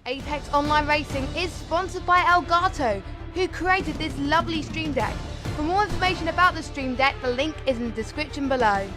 Apex Online Racing is sponsored by Elgato, who created this lovely stream deck. For more information about the stream deck, the link is in the description below.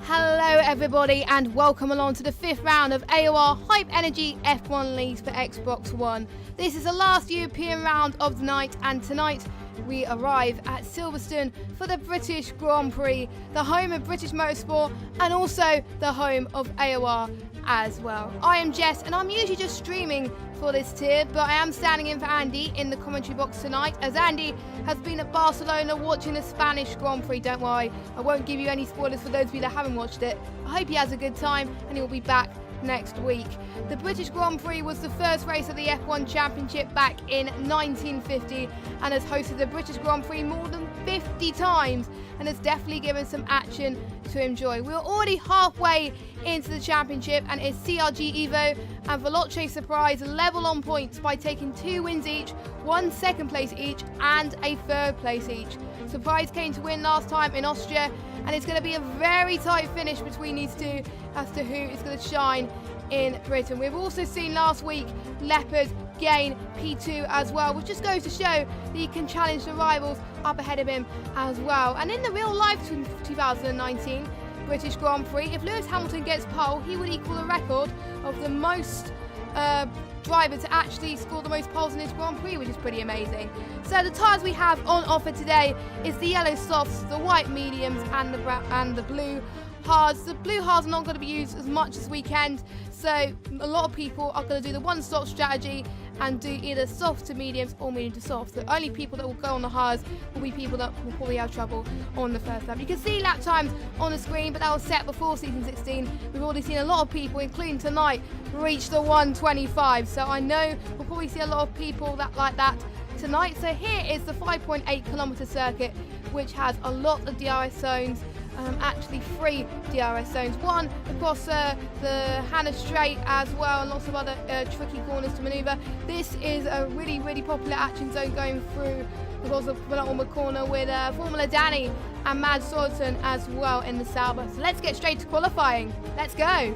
Hello everybody and welcome along to the 5th round of AOR Hype Energy F1 Leagues for Xbox One. This is the last European round of the night, and tonight we arrive at Silverstone for the British Grand Prix, the home of British Motorsport and also the home of AOR as well. I am Jess and I'm usually just streaming for this tier, but I am standing in for Andy in the commentary box tonight, as Andy has been at Barcelona watching the Spanish Grand Prix. Don't worry, I won't give you any spoilers for those of you that haven't watched it. I hope he has a good time and he'll be back next week. The British Grand Prix was the first race of the F1 Championship back in 1950 and has hosted the British Grand Prix more than 50 times and has definitely given some action to enjoy. We're already halfway into the championship and it's CRG Evo and Veloce Surprise level on points by taking 2 wins each, 1 second place each and a 3rd place each. Surprise came to win last time in Austria, and it's going to be a very tight finish between these two as to who is going to shine in Britain. We've also seen last week Leopard gain P2 as well, which just goes to show that he can challenge the rivals up ahead of him as well. And in the real life 2019 British Grand Prix, if Lewis Hamilton gets pole, he would equal the record of the most driver to actually score the most poles in this Grand Prix, which is pretty amazing. So the tyres we have on offer today is the yellow softs, the white mediums and the blue hards. The blue hards are not going to be used as much this weekend, so a lot of people are going to do the one-stop strategy and do either soft to mediums or medium to soft. The only people that will go on the hards will be people that will probably have trouble on the first lap. You can see lap times on the screen, but that was set before season 16. We've already seen a lot of people, including tonight, reach the 125. So I know we'll probably see a lot of people that like that tonight. So here is the 5.8 kilometre circuit, which has a lot of DRS zones. Actually 3 DRS zones, one across the Hannah Straight as well, and lots of other tricky corners to manoeuvre. This is a really popular action zone going through across the penultimate corner with Formula Danny and Mad Sorensen as well in the Sauber. So let's get straight to qualifying. Let's go.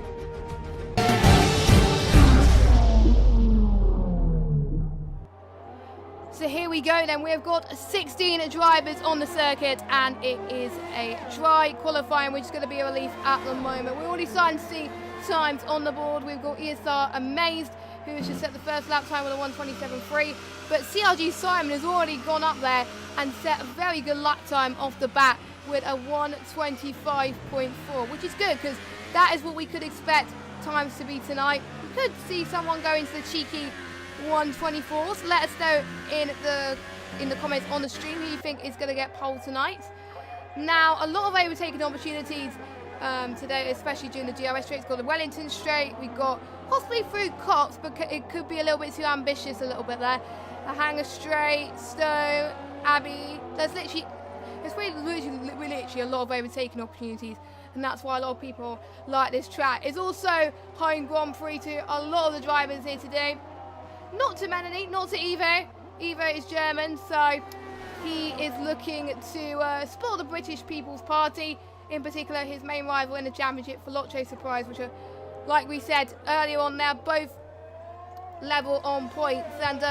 So here we go then, we've got 16 drivers on the circuit and it is a dry qualifying, which is going to be a relief at the moment. We're already starting to see times on the board. We've got ESR Amazed, who has just set the first lap time with a 1:27.3, but CRG Simon has already gone up there and set a very good lap time off the bat with a 1:25.4, which is good because that is what we could expect times to be tonight. We could see someone go into the cheeky 1:24s. Let us know in the comments on the stream who you think is going to get pole tonight. Now, a lot of overtaking opportunities today, especially during the DRS straight. We've got the Wellington straight. We've got possibly through Cox, but it could be a little bit too ambitious a little bit there. The Hanger straight, Stowe, Abbey. There's literally a lot of overtaking opportunities, and that's why a lot of people like this track. It's also home Grand Prix to a lot of the drivers here today. Not to Melanie, not to Ivo. Ivo is German, so he is looking to spoil the British People's Party, in particular his main rival in the championship, Veloce Surprise, which are, like we said earlier on, they're both level on points, and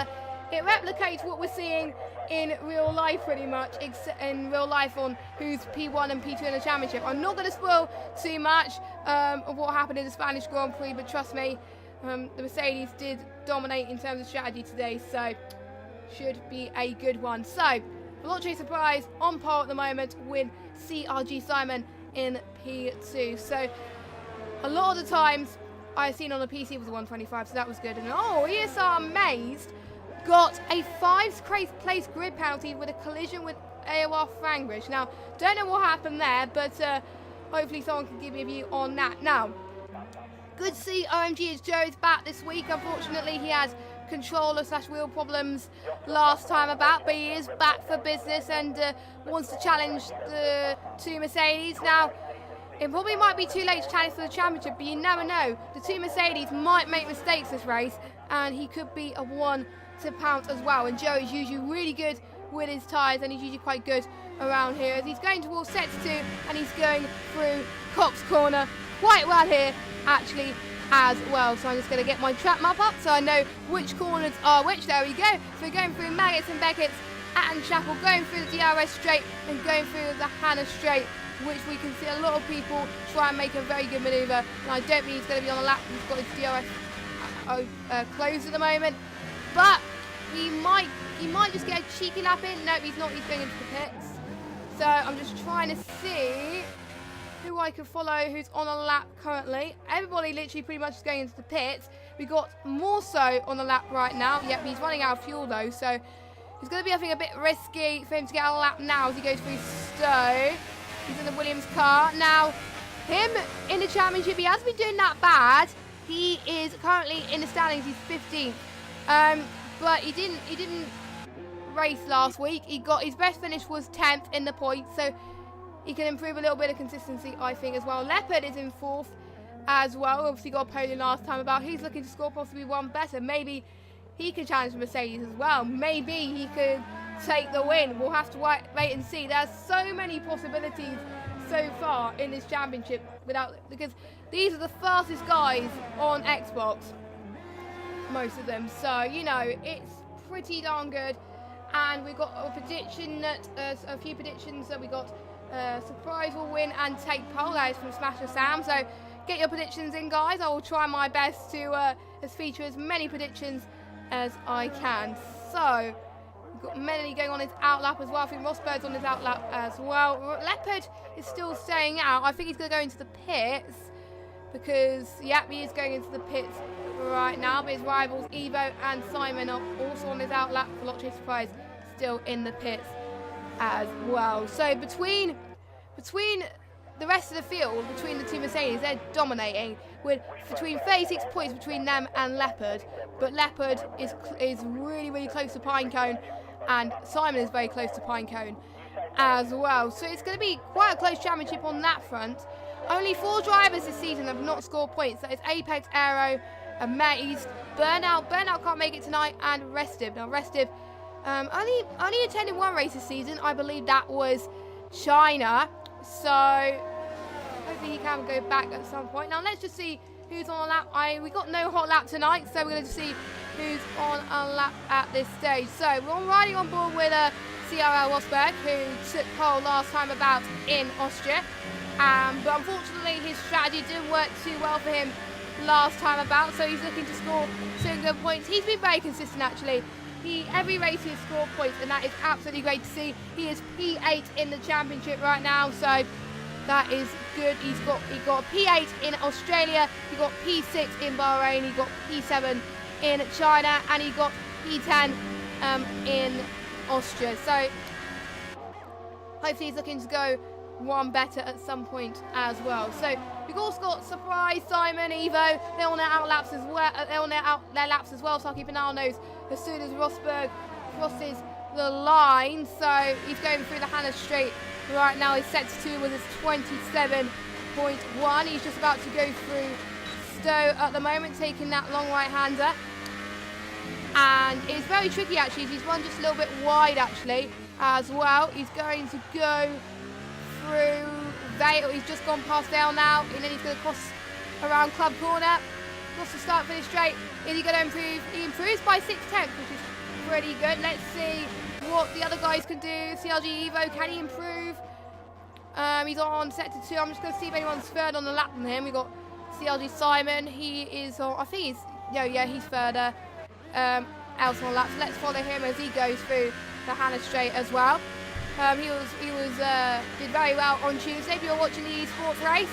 it replicates what we're seeing in real life pretty much, in real life on who's P1 and P2 in the championship. I'm not going to spoil too much of what happened in the Spanish Grand Prix, but trust me, the Mercedes did dominate in terms of strategy today, so should be a good one. So, Veloce Surprise on pole at the moment with CRG Simon in P2. So, a lot of the times I've seen on the PC was a 125, so that was good. And ESR Mazed got a 5th place grid penalty with a collision with AOR Frangbridge. Now, don't know what happened there, but hopefully someone can give me a view on that. Now, good to see OMG as Joe's back this week. Unfortunately, he has controller/wheel problems last time about, but he is back for business and wants to challenge the 2 Mercedes. Now, it probably might be too late to challenge for the championship, but you never know. The 2 Mercedes might make mistakes this race, and he could be a one to pounce as well. And Joe is usually really good with his tyres, and he's usually quite good around here as he's going towards sets 2, and he's going through Cox Corner quite well here actually as well. So I'm just going to get my track map up so I know which corners are which. There we go. So we're going through Maggots and Beckett's, Atton Chapel, going through the DRS straight and going through the Hannah straight, which we can see a lot of people try and make a very good manoeuvre. And I don't think he's going to be on the lap. He's got his DRS closed at the moment, but he might just get a cheeky lap in. No, he's not. He's going into the pits. So I'm just trying to see who I can follow who's on a lap currently. Everybody literally pretty much is going into the pits. We got more so on the lap right now. Yep, he's running out of fuel though, so it's going to be, I think, a bit risky for him to get a lap now as he goes through Stowe. He's in the Williams car. Now, him in the championship, he hasn't been doing that bad. He is currently in the standings. He's 15th. But he didn't race last week. His best finish was 10th in the points, so he can improve a little bit of consistency, I think, as well. Leopard is in 4th as well. Obviously got a podium last time about. He's looking to score possibly one better. Maybe he can challenge Mercedes as well. Maybe he could take the win. We'll have to wait and see. There's so many possibilities so far in this championship because these are the fastest guys on Xbox, most of them. So, you know, it's pretty darn good. And we've got a prediction that a few predictions that we got. Surprise will win and take pole. That is from Smasher Sam. So get your predictions in, guys. I will try my best to feature as many predictions as I can. So we've got Melanie going on his outlap as well. I think Rosberg's on his outlap as well. Leopard is still staying out. I think he's going to go into the pits because, yep, he is going into the pits right now. But his rivals Evo and Simon are also on his outlap. Veloce Surprise still in the pits as well. So between the rest of the field, between the 2 Mercedes, they're dominating with between 36 points between them and Leopard. But Leopard is really, really close to Pinecone, and Simon is very close to Pinecone as well. So it's going to be quite a close championship on that front. Only 4 drivers this season have not scored points. That is Apex, Aero, and Maze. Burnout can't make it tonight, and Restive. Now Restive only attended 1 race this season. I believe that was China. So hopefully he can go back at some point. Now let's just see who's on a lap. We got no hot lap tonight, so we're going to see who's on a lap at this stage. So we're riding on board with CRL Rosberg, who took pole last time about in Austria. But unfortunately his strategy didn't work too well for him last time about, so he's looking to score some good points. He's been very consistent actually. Every race he has scored points, and that is absolutely great to see. He is P8 in the championship right now, so that is good. He got P8 in Australia, he got P6 in Bahrain, he got P7 in China, and he got P10 in Austria. So hopefully he's looking to go one better at some point as well. So we've also got Surprise, Simon, Evo. They're on their laps as well. Laps as well. So I'll keep an eye on those as soon as Rosberg crosses the line. So he's going through the Hannah Straight right now. He's set to 2 with his 27.1. He's just about to go through Stowe at the moment, taking that long right-hander. And it's very tricky actually. He's run just a little bit wide actually as well. He's going to go through Vale. He's just gone past Dale now, and then he's going to cross around Club Corner. Cross the start finish straight. Is he going to improve? He improves by 6/10, which is pretty good. Let's see what the other guys can do. CRG Evo, can he improve? He's on sector 2. I'm just going to see if anyone's third on the lap than him. We've got CRG Simon. He is on, I think he's, yeah, he's further else on laps. Let's follow him as he goes through the Hannah Straight as well. He did very well on Tuesday. If you're watching the esports race,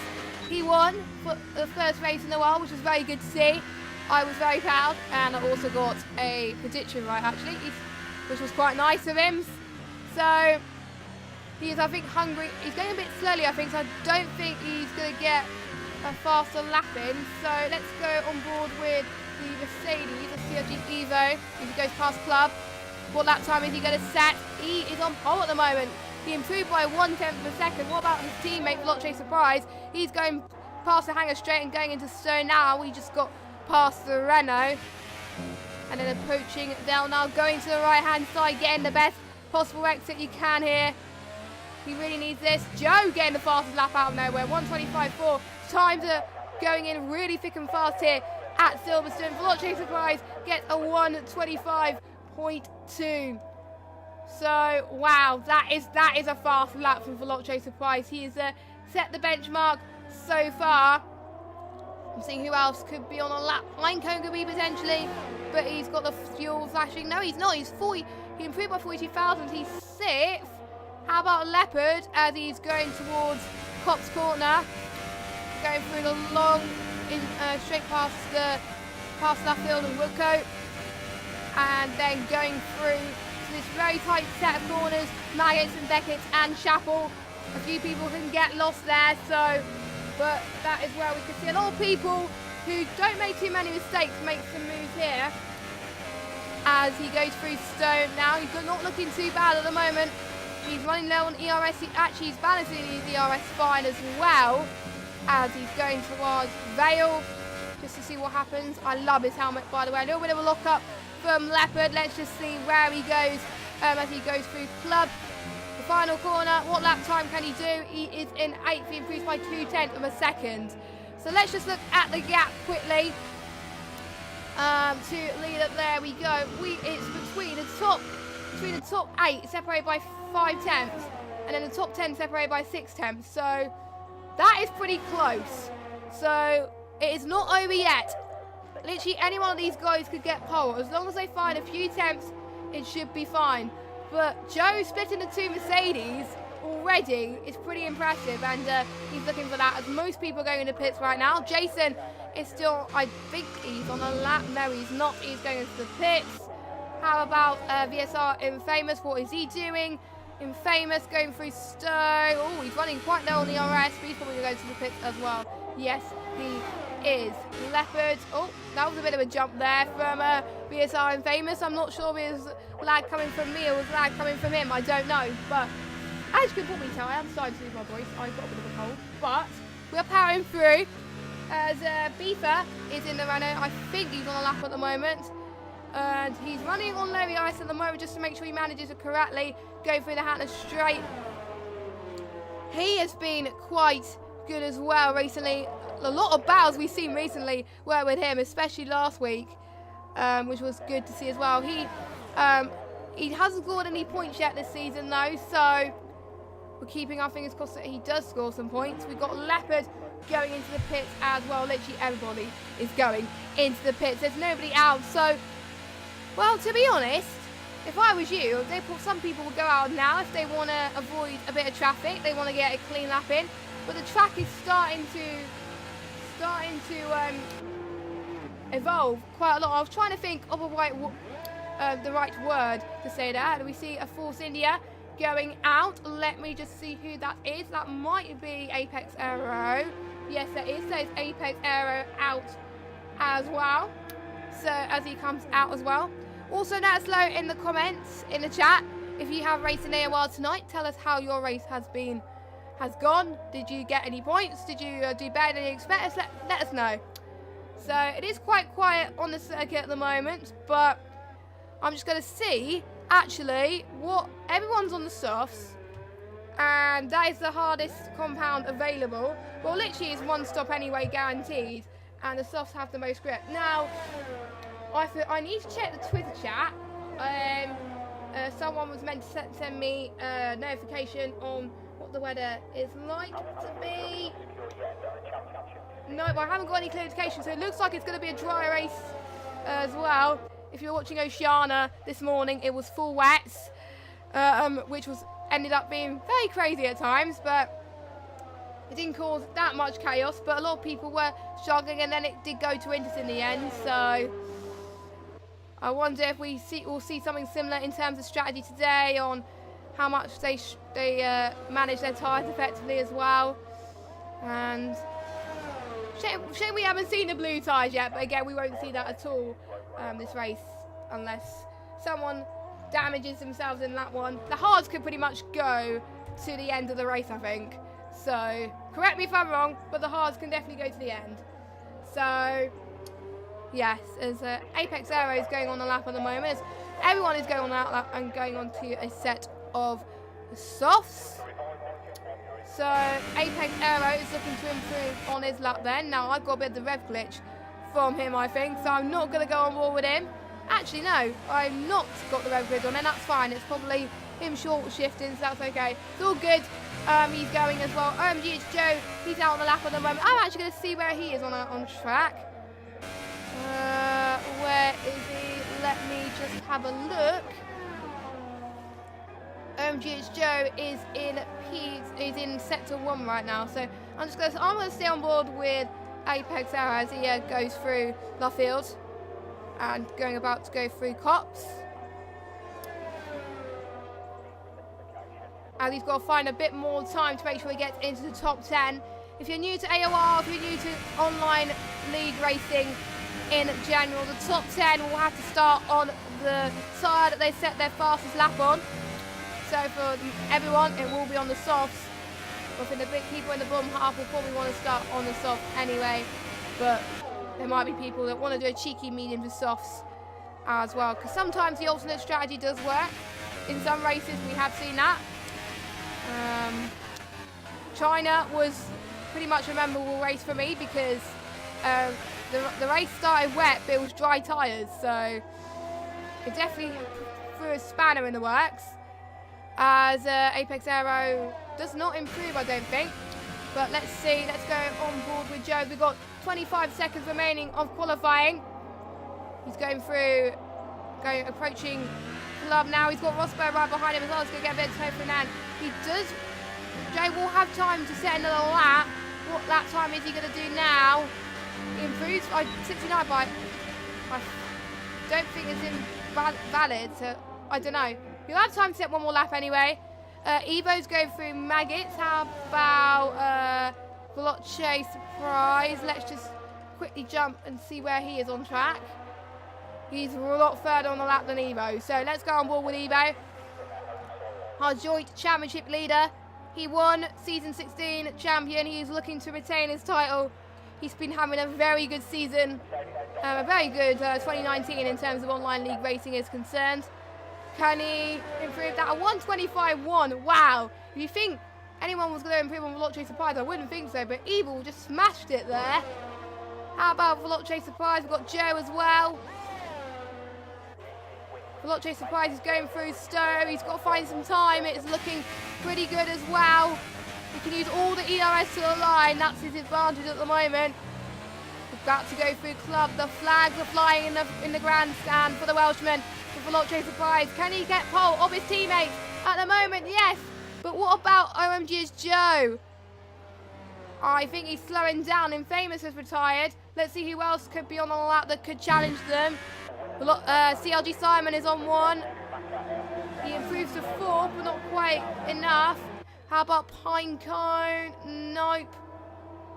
he won for the first race in a while, which was very good to see. I was very proud, and I also got a prediction right, actually, which was quite nice of him. So he is, I think, hungry. He's going a bit slowly, I think, so I don't think he's going to get a faster lap in. So let's go on board with the Mercedes, the CRG Evo. If he goes past Club, what lap time is he going to set? He is on pole at the moment. He improved by 1/10 of a second. What about his teammate, Veloce Surprise? He's going past the Hangar Straight and going into Stone now. We just got past the Renault. And then approaching Dell now, going to the right-hand side, getting the best possible exit you can here. He really needs this. Joe getting the fastest lap out of nowhere. 1:25.4. Times are going in really thick and fast here at Silverstone. Veloce Surprise gets a 1:25.2. So wow, that is a fast lap from Veloce Surprise. He has set the benchmark so far. I'm seeing who else could be on a lap. Pinecone could be potentially, but he's got the fuel flashing. No, he's not. He's 40. He improved by 42,000. He's 6th. How about Leopard as he's going towards Cops Corner, going through the long, straight past left field and Wilco, and then going through this very tight set of corners, Maggots and Beckett and Chapel. A few people can get lost there, so, but that is where we can see a lot of people who don't make too many mistakes make some moves here. As he goes through Stone now, he's not looking too bad at the moment. He's running low on ERS, he's balancing his ERS fine as well, as he's going towards Vale, just to see what happens. I love his helmet, by the way. A little bit of a lock-up from Leopard. Let's just see where he goes as he goes through Club. The final corner, what lap time can he do? He is in 8th, he improves by 2/10 of a second. So let's just look at the gap quickly to lead up. There we go. It's between the top 8 separated by 5/10, and then the top 10 separated by 6/10. So that is pretty close. So it is not over yet. Literally any one of these guys could get pole. As long as they find a few tenths, it should be fine. But Joe splitting the 2 Mercedes already is pretty impressive, and he's looking for that as most people are going into pits right now. Jason is still, I think he's on a lap. No, he's not. He's going into the pits. How about VSR Infamous? What is he doing? Infamous going through Stowe. Oh, he's running quite low on the RS, but he's probably going to go to the pits as well. Yes, he is. Leopard. Oh, that was a bit of a jump there from VSR Infamous. I'm not sure if it was lag coming from me or was lag coming from him. I don't know. But as you can probably tell, I am starting to lose my voice. I've got a bit of a cold. But we're powering through as Beefer is in the Renault. I think he's on a lap at the moment. And he's running on low ice at the moment just to make sure he manages it correctly. Go through the Hatters Straight. He has been quite good as well recently. A lot of battles we've seen recently were with him, especially last week, which was good to see as well. He hasn't scored any points yet this season though, so we're keeping our fingers crossed that he does score some points. We've got Leopard going into the pits as well. Literally everybody is going into the pits. There's nobody out, so, well, to be honest, if I was you, some people would go out now if they want to avoid a bit of traffic. They want to get a clean lap in, but the track is starting to evolve quite a lot. I was trying to think of the right word to say that. We see a Force India going out. Let me just see who that is. That might be Apex Aero. Yes, that is. So it's Apex Aero out as well. So as he comes out as well. Also, let us know in the comments, in the chat, if you have raced in AOR tonight. Tell us how your race has gone. Did you get any points? Did you do better than you expected? Let us know. So it is quite quiet on the circuit at the moment, but I'm just going to see actually what everyone's on the softs, and that is the hardest compound available. Well, literally it's one stop anyway, guaranteed, and the softs have the most grip. Now, I need to check the Twitter chat Someone was meant to send me a notification on what the weather is like to be. No, but I haven't got any clear indication, so it looks like it's going to be a dry race as well. If you're watching Oceania this morning, it was full wets, which ended up being very crazy at times, but it didn't cause that much chaos. But a lot of people were struggling, and then it did go to winters in the end. So I wonder if we'll see something similar in terms of strategy today on how much they manage their tyres effectively as well. And shame we haven't seen the blue tyres yet, but again, we won't see that at all this race unless someone damages themselves in that one. The hards could pretty much go to the end of the race, I think. So correct me if I'm wrong, but the hards can definitely go to the end. So yes, as Apex Aero is going on the lap at the moment, as everyone is going on that lap and going on to a set of softs. So Apex Aero is looking to improve on his lap then. Now I've got a bit of the rev glitch from him, I think, so I'm not going to go on board with him. Actually, no, I've not got the rev glitch on, and that's fine. It's probably him short shifting, so that's okay. It's all good. He's going as well. OMG, it's Joe. He's out on the lap at the moment. I'm actually going to see where he is on track. Where is he? Let me just have a look. OMG, it's Joe is in sector 1 right now, so I'm going to stay on board with Apex Aero as he goes through Luffield and about to go through Cops. And he's got to find a bit more time to make sure he gets into the top 10. If you're new to AOR, if you're new to online league racing in general, the top 10 will have to start on the side that they set their fastest lap on. So for everyone, it will be on the softs. But for the big people in the bottom half, will probably want to start on the soft anyway. But there might be people that want to do a cheeky medium to softs as well. Because sometimes the alternate strategy does work. In some races, we have seen that. China was pretty much a memorable race for me because the race started wet, but it was dry tyres. So it definitely threw a spanner in the works. As Apex Aero does not improve, I don't think. But let's see. Let's go on board with Joe. We've got 25 seconds remaining of qualifying. He's going through, approaching Club now. He's got Rosberg right behind him as well. He's going to get a bit of toe from Nan. Joe will have time to set another lap. What lap time is he going to do now? He improves by 69, but I don't think it's valid, so I don't know. You'll have time to set one more lap anyway. Evo's going through Maggots. How about Veloce Surprise? Let's just quickly jump and see where he is on track. He's a lot further on the lap than Evo. So let's go on board with Evo. Our joint championship leader. He won season 16 champion. He's looking to retain his title. He's been having a very good season. A very good 2019 in terms of online league racing is concerned. Can he improve that? A 125.1. Wow. If you think anyone was going to improve on Veloce Surprise, I wouldn't think so. But Evil just smashed it there. How about Veloce Surprise? We've got Joe as well. Veloce Surprise is going through Stowe. He's got to find some time. It's looking pretty good as well. He can use all the ERS to the line. That's his advantage at the moment. We're about to go through Club. The flags are flying in the grandstand for the Welshman. Veloce Surprise. Can he get pole of his teammates? At the moment, yes. But what about OMG's Joe? I think he's slowing down. Infamous has retired. Let's see who else could be on the lap that could challenge them. CLG Simon is on 1. He improves to 4, but not quite enough. How about Pinecone? Nope.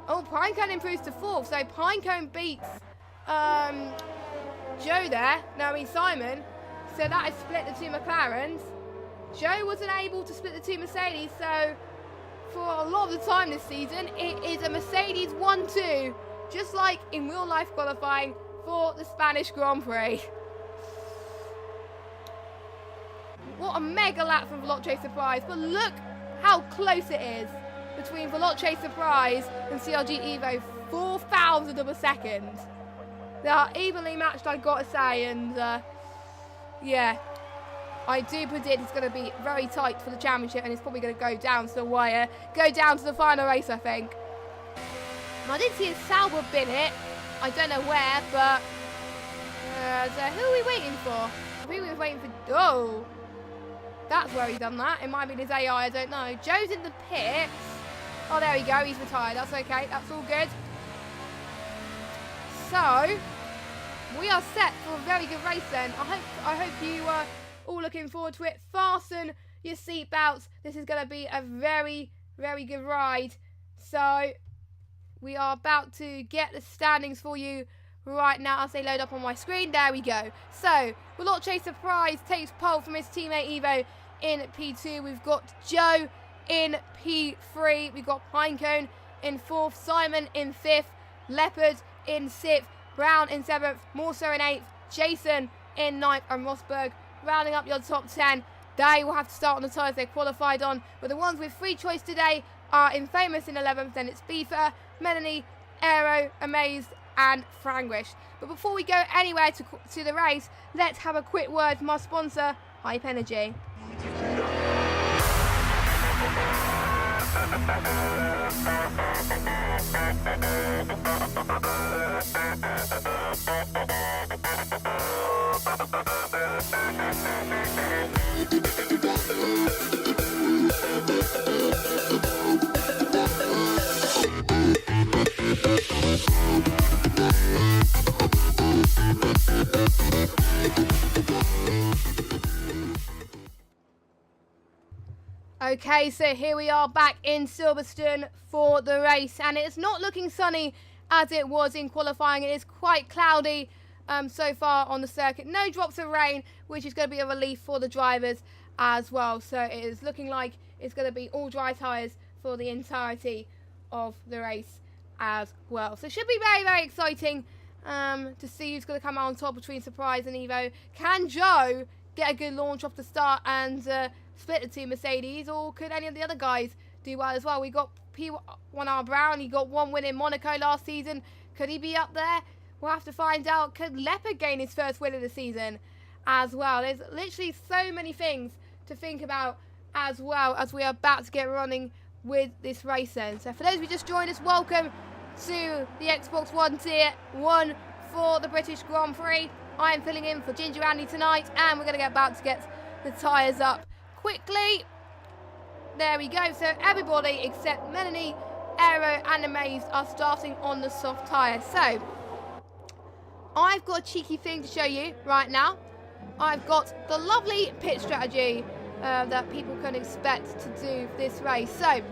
Oh, Pinecone improves to 4th. So Pinecone beats Joe there. No, I mean Simon. So that has split the two McLarens. Joe wasn't able to split the two Mercedes, so for a lot of the time this season, it is a Mercedes 1-2, just like in real life qualifying for the Spanish Grand Prix. What a mega lap from Veloce Surprise, but look how close it is between Veloce Surprise and CLG Evo, 4,000 of a second. They are evenly matched, I've got to say, and yeah. I do predict it's going to be very tight for the championship, and it's probably going to go down to the wire, go down to the final race, I think. And I did see a Sauber bin hit. I don't know where, but so who are we waiting for? I think we were waiting for... Oh, that's where he done that. It might be his AI, I don't know. Joe's in the pits. Oh, there we go. He's retired. That's okay. That's all good. So, we are set for a very good race then. I hope you are all looking forward to it. Fasten your seatbelts. This is going to be a very, very good ride. So, we are about to get the standings for you right now as they load up on my screen. There we go. So, Veloce Surprise takes pole from his teammate Evo in P2. We've got Joe in P3. We've got Pinecone in 4th. Simon in 5th. Leopard in 6th. Brown in 7th. Morso in 8th. Jason in 9th. And Rosberg rounding up your top 10. They will have to start on the tyres they qualified on. But the ones with free choice today are Infamous in 11th. Then it's Beaver, Melanie, Aero, Amazed, and Franglish. But before we go anywhere to the race, let's have a quick word from our sponsor, Hype Energy. Okay, so here we are back in Silverstone for the race, and it's not looking sunny as it was in qualifying. It is quite cloudy so far on the circuit. No drops of rain, which is going to be a relief for the drivers as well. So it is looking like it's going to be all dry tyres for the entirety of the race as well. So it should be very, very exciting to see who's going to come out on top between Surprise and Evo. Can Joe get a good launch off the start and split the two Mercedes, or could any of the other guys do well as well? We got P1R Brown. He got one win in Monaco last season. Could he be up there? We'll have to find out. Could Leopard gain his first win of the season as well? There's literally so many things to think about as well as we are about to get running with this race then. So for those who just joined us, welcome to the Xbox One Tier 1 for the British Grand Prix. I am filling in for Ginger Andy tonight, and we're going to get about to get the tyres up quickly. There we go. So everybody except Melanie, Aero and Amazed are starting on the soft tyres. So I've got a cheeky thing to show you right now. I've got the lovely pit strategy that people can expect to do this race. So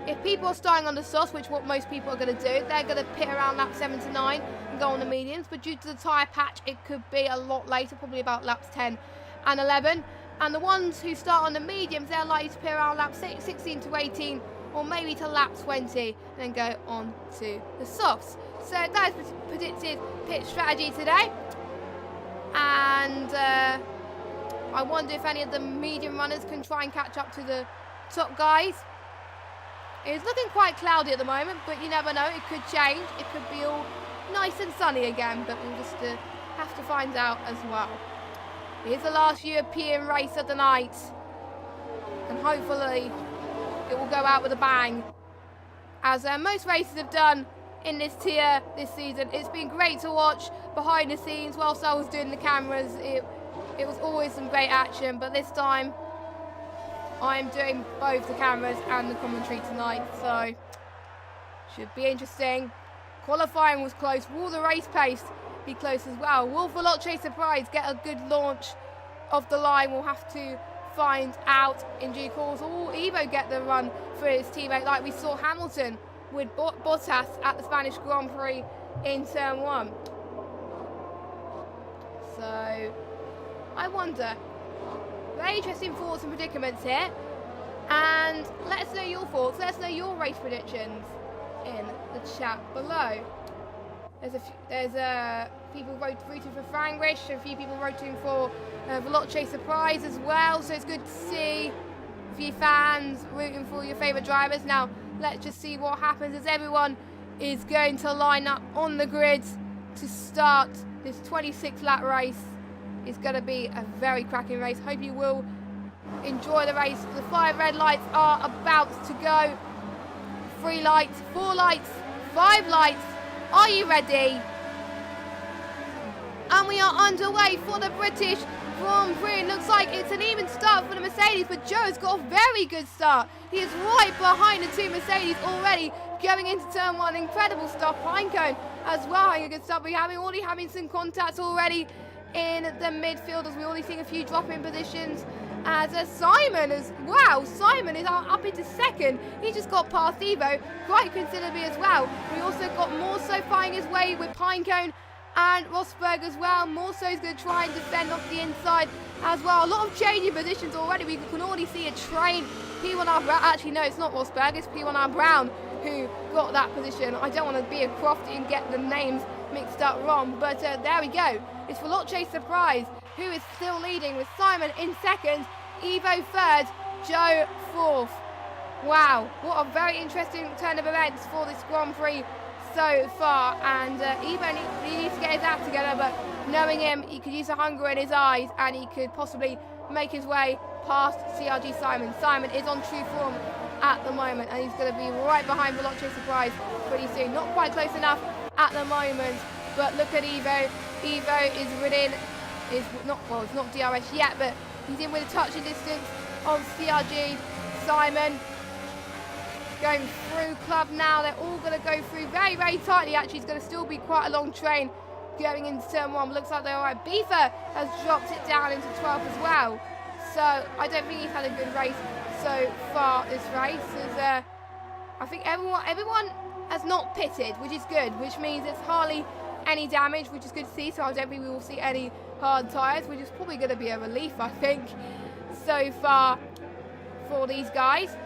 if people are starting on the softs, which what most people are going to do, they're going to pit around lap 7 to 9 and go on the mediums. But due to the tyre patch, it could be a lot later, probably about laps 10 and 11. And the ones who start on the mediums, they're likely to pit around lap 16 to 18, or maybe to lap 20, and then go on to the softs. So that is predicted pit strategy today. And I wonder if any of the medium runners can try and catch up to the top guys. It's looking quite cloudy at the moment, but you never know. It could change. It could be all nice and sunny again, but we'll just have to find out as well. Here's the last European race of the night, and hopefully it will go out with a bang, as most races have done in this tier this season. It's been great to watch behind the scenes whilst I was doing the cameras. It was always some great action, but this time I'm doing both the cameras and the commentary tonight, so should be interesting. Qualifying was close. Will the race pace be close as well? Will Veloce Surprise get a good launch of the line? We'll have to find out in due course. Or will Evo get the run for his teammate like we saw Hamilton with Bottas at the Spanish Grand Prix in turn 1? So I wonder. Very interesting thoughts and predicaments here, and let us know your thoughts. Let us know your race predictions in the chat below. There's people rooting for Franglish, a few people rooting for Veloce Surprise as well, so it's good to see a few fans rooting for your favourite drivers. Now let's just see what happens as everyone is going to line up on the grid to start this 26 lap race It's going to be a very cracking race. Hope you will enjoy the race. The 5 red lights are about to go. 3 lights, 4 lights, 5 lights. Are you ready? And we are underway for the British Grand Prix. It looks like it's an even start for the Mercedes, but Joe's got a very good start. He is right behind the 2 Mercedes already going into turn 1. Incredible stuff. Pinecone as well having a good start. We're already having some contacts already in the midfield as we're already seeing a few drop-in positions. As Simon is up into second. He just got past Evo quite considerably as well. We also got Morso fighting his way with Pinecone and Rosberg as well. Morso's going to try and defend off the inside as well. A lot of changing positions already. We can already see a train. P1R Brown, actually no, it's not Rosberg, it's P1R Brown who got that position. I don't want to be a Crofty and get the names mixed up wrong, but there we go. It's Veloce Surprise who is still leading with Simon in second, Evo third, Joe fourth. Wow, what a very interesting turn of events for this Grand Prix so far, and Evo needs to get his act together, but knowing him, he could use the hunger in his eyes and he could possibly make his way past CRG Simon. Simon is on true form at the moment and he's going to be right behind Veloce Surprise pretty soon. Not quite close enough at the moment, but look at Evo. Evo is within, it's not DRS yet, but he's in with a touching distance of CRG Simon. Going through club now, they're all going to go through very, very tightly. Actually, it's going to still be quite a long train going into turn 1. Looks like they're all right. Beaver has dropped it down into 12th as well. So I don't think he's had a good race so far this race. As, I think everyone has not pitted, which is good, which means it's hardly any damage, which is good to see. So I don't think we will see any hard tyres, which is probably going to be a relief, I think, so far for these guys.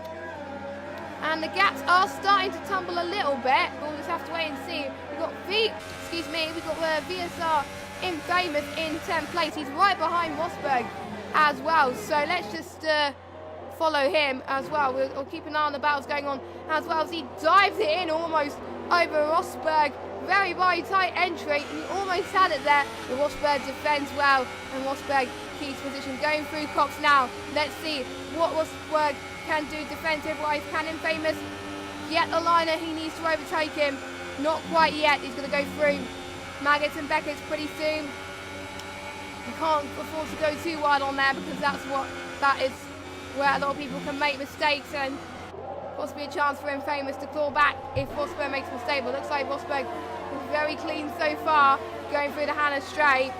And the gaps are starting to tumble a little bit, but we'll just have to wait and see. We've got VSR Infamous in 10th place. He's right behind Rosberg as well. So let's just follow him as well. We'll keep an eye on the battles going on as well as he dives it in almost over Rosberg. Very, very tight entry. He almost had it there. But Rosberg defends well, and Rosberg keeps position. Going through Cox now. Let's see what Rosberg can do defensive-wise. Can Infamous get the liner? He needs to overtake him. Not quite yet. He's going to go through Maggots and Beckett's pretty soon. You can't afford to go too wide on there because that is where a lot of people can make mistakes and possibly a chance for Infamous to claw back if Rosberg makes a mistake. But looks like Rosberg is very clean so far going through the Hannah straight.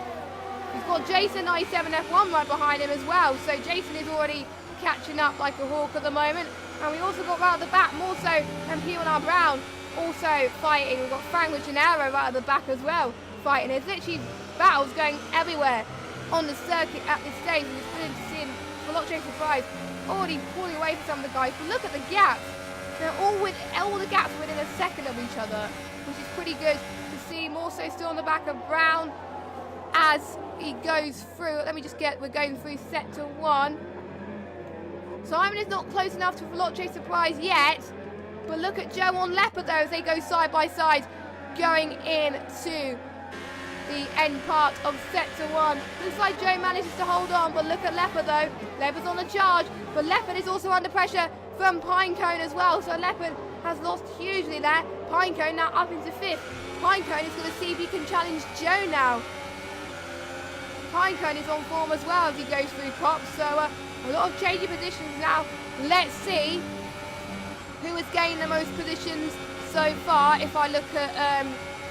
He's got Jason 97 F1 right behind him as well. So Jason is already catching up like a hawk at the moment. And we also got right at the back Morso and P1R Brown also fighting. We've got Frank with Gennaro right at the back as well fighting. There's literally battles going everywhere on the circuit at this stage. We're just willing to see Veloce Surprise already pulling away from some of the guys. But look at the gaps. They're all the gaps within a second of each other, which is pretty good to see. Morso still on the back of Brown as he goes through. We're going through sector 1. Simon is not close enough to Veloce Surprise yet, but look at Joe on Leopard though as they go side by side going into the end part of sector 1. Looks like Joe manages to hold on, but look at Leopard though. Leopard's on the charge, but Leopard is also under pressure from Pinecone as well, so Leopard has lost hugely there. Pinecone now up into 5th. Pinecone is going to see if he can challenge Joe now. Pinecone is on form as well as he goes through Cops, so a lot of changing positions now. Let's see who has gained the most positions so far. If I look at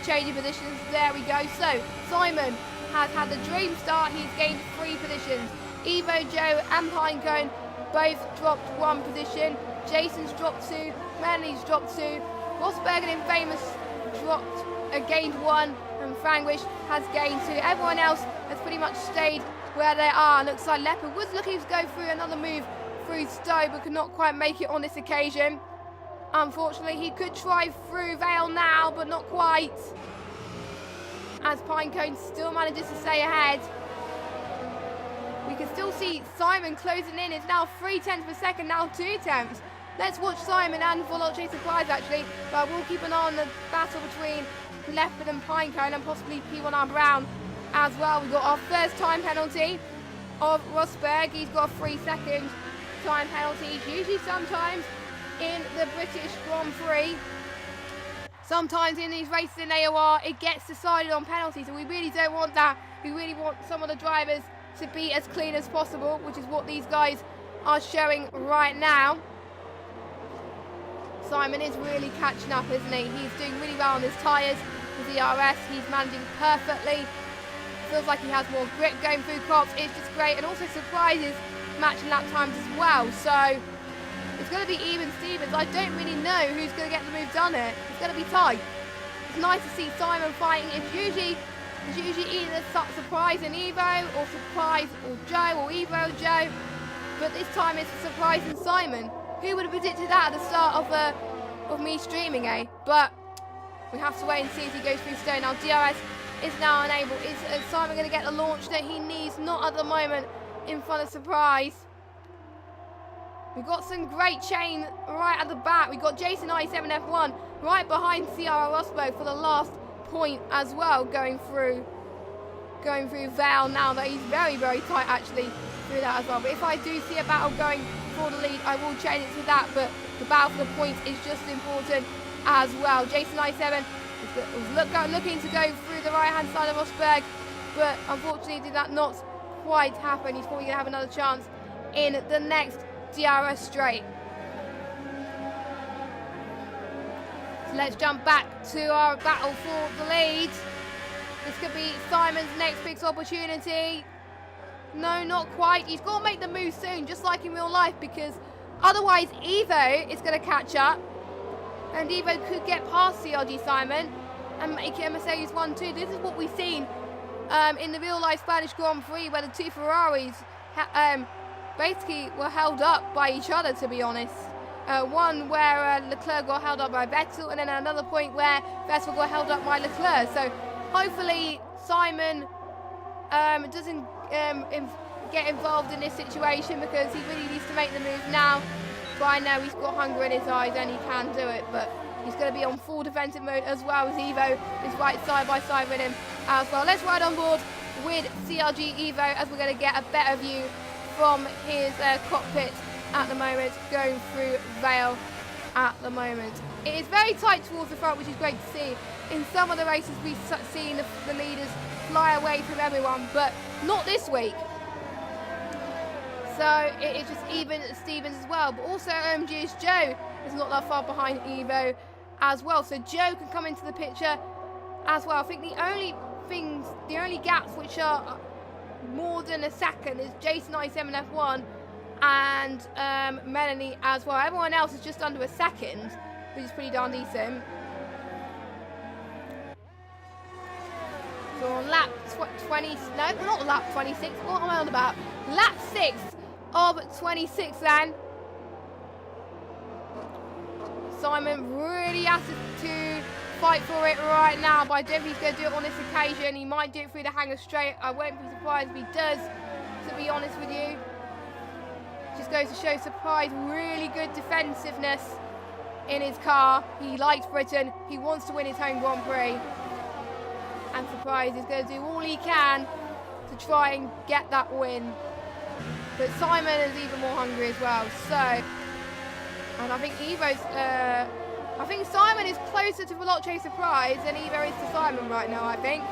changing positions, there we go. So Simon has had the dream start. He's gained 3 positions. Evo, Joe and Pinecone both dropped 1 position. Jason's dropped 2. Manley's dropped 2. Rosberg and Infamous gained 1. And Frangwish has gained 2. Everyone else has pretty much stayed where they are. Looks like Leopard was looking to go through another move through Stowe, but could not quite make it on this occasion. Unfortunately, he could try through Vale now, but not quite. As Pinecone still manages to stay ahead. We can still see Simon closing in. It's now 3/10 per second, now 2/10. Let's watch Simon and Veloce Surprise actually, but we'll keep an eye on the battle between Leopard and Pinecone and possibly P1R Brown as well. We've got our first time penalty of Rosberg. He's got a 3-second time penalty. Usually sometimes in the British Grand Prix, sometimes in these races in AOR, it gets decided on penalties, and we really don't want that. We really want some of the drivers to be as clean as possible, which is what these guys are showing right now. Simon is really catching up, isn't he? He's doing really well on his tyres. With the RS, he's managing perfectly. Feels like he has more grip going through crops. It's just great, and also surprises matching lap times as well. So it's going to be even Stevens. I don't really know who's going to get the move done here. It's going to be tight. It's nice to see Simon fighting. It's usually either surprise in Evo or surprise or Joe or Evo Joe, but this time it's a surprise in Simon. Who would have predicted that at the start of me streaming, eh? But we have to wait and see as he goes through Stone. Now DRS is now unable. Is Simon going to get the launch that he needs? Not at the moment in front of Surprise. We've got some great chain right at the back. We've got Jason I7F1 right behind Ciara Rosberg for the last point as well, going through Vale now that he's very, very tight actually through that as well. But if I do see a battle going for the lead, I will change it to that. But the battle for the points is just important as well. Jason I7 was looking to go through the right-hand side of Rosberg, but unfortunately did that not quite happen. He's probably going to have another chance in the next DRS straight. So let's jump back to our battle for the lead. This could be Simon's next big opportunity. No, not quite. He's got to make the move soon, just like in real life, because otherwise Evo is going to catch up, and Evo could get past CRG Simon and make it a Mercedes 1-2. This is what we've seen in the real life Spanish Grand Prix, where the two Ferraris basically were held up by each other, to be honest. One where Leclerc got held up by Vettel, and then another point where Vettel got held up by Leclerc. So hopefully Simon doesn't get involved in this situation, because he really needs to make the move now. But I know he's got hunger in his eyes and he can do it, but he's going to be on full defensive mode as well as Evo is right side by side with him as well. Let's ride on board with CRG Evo as we're going to get a better view from his cockpit at the moment, going through Vale at the moment. It is very tight towards the front, which is great to see. In some of the races we've seen the leaders fly away from everyone, but not this week. So it is just even Stevens as well, but also OMG's Joe is not that far behind Evo as well, so Joe can come into the picture as well. I think the only gaps which are more than a second is Jason I7F1 and Melanie as well. Everyone else is just under a second, which is pretty darn decent. So on lap 20, no, not lap 26, what am I on about? Lap 6 of 26 then. Simon really has to fight for it right now, but I don't think he's going to do it on this occasion. He might do it through the hangar straight. I won't be surprised if he does, to be honest with you. Just goes to show Surprise really good defensiveness in his car. He likes Britain. He wants to win his home Grand Prix. And Surprise is going to do all he can to try and get that win. But Simon is even more hungry as well. So, and I think I think Simon is closer to Veloce Surprise than Evo is to Simon right now, I think.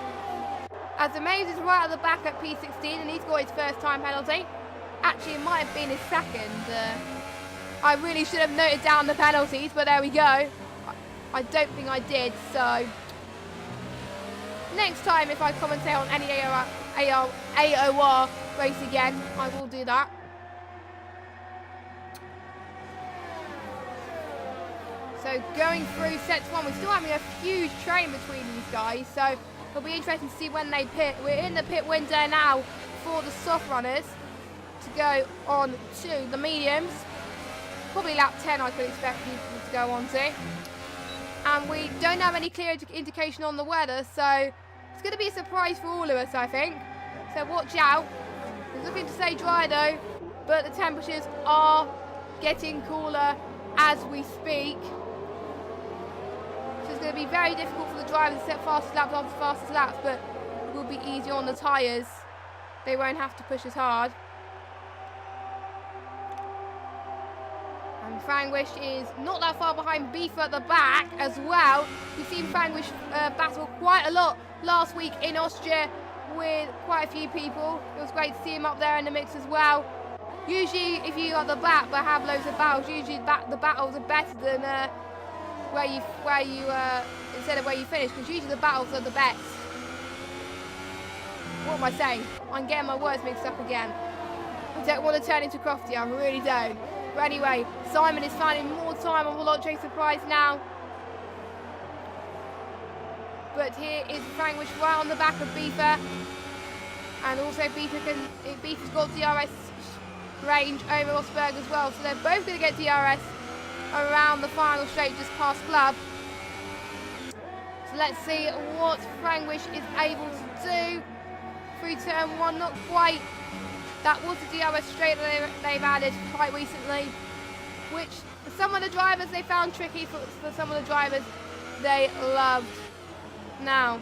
As the Maze is right at the back at P16, and he's got his first time penalty. Actually, it might have been his second. I really should have noted down the penalties, but there we go. I don't think I did, so next time if I commentate on any AOR race again, I will do that. So going through sets 1, we're still having a huge train between these guys, so it'll be interesting to see when they pit. We're in the pit window now for the soft runners to go on to the mediums. Probably lap 10 I could expect people to go on to. And we don't have any clear indication on the weather, so it's going to be a surprise for all of us, I think. So watch out. It's looking to stay dry though, but the temperatures are getting cooler as we speak. So it's going to be very difficult for the drivers to set fastest laps after fastest laps, but will be easier on the tyres. They won't have to push as hard. And Frangwish is not that far behind Beaver at the back as well. We've seen Frangwish battle quite a lot last week in Austria with quite a few people. It was great to see him up there in the mix as well. Usually if you got the back but have loads of battles, usually the battles are better than where you instead of where you finish, because usually the battles are the best. What am I saying? I'm getting my words mixed up again. I don't want to turn into Crofty, I really don't. But anyway, Simon is finding more time on Veloce Surprise now. But here is Frangwish right on the back of Beaver. And also Beaver's got DRS range over Rosberg as well. So they're both going to get DRS around the final straight just past Club. So let's see what Frangwish is able to do. Through turn 1, not quite. That was the DRS straight that they've added quite recently, which some of the drivers they found tricky, for some of the drivers they loved. Now,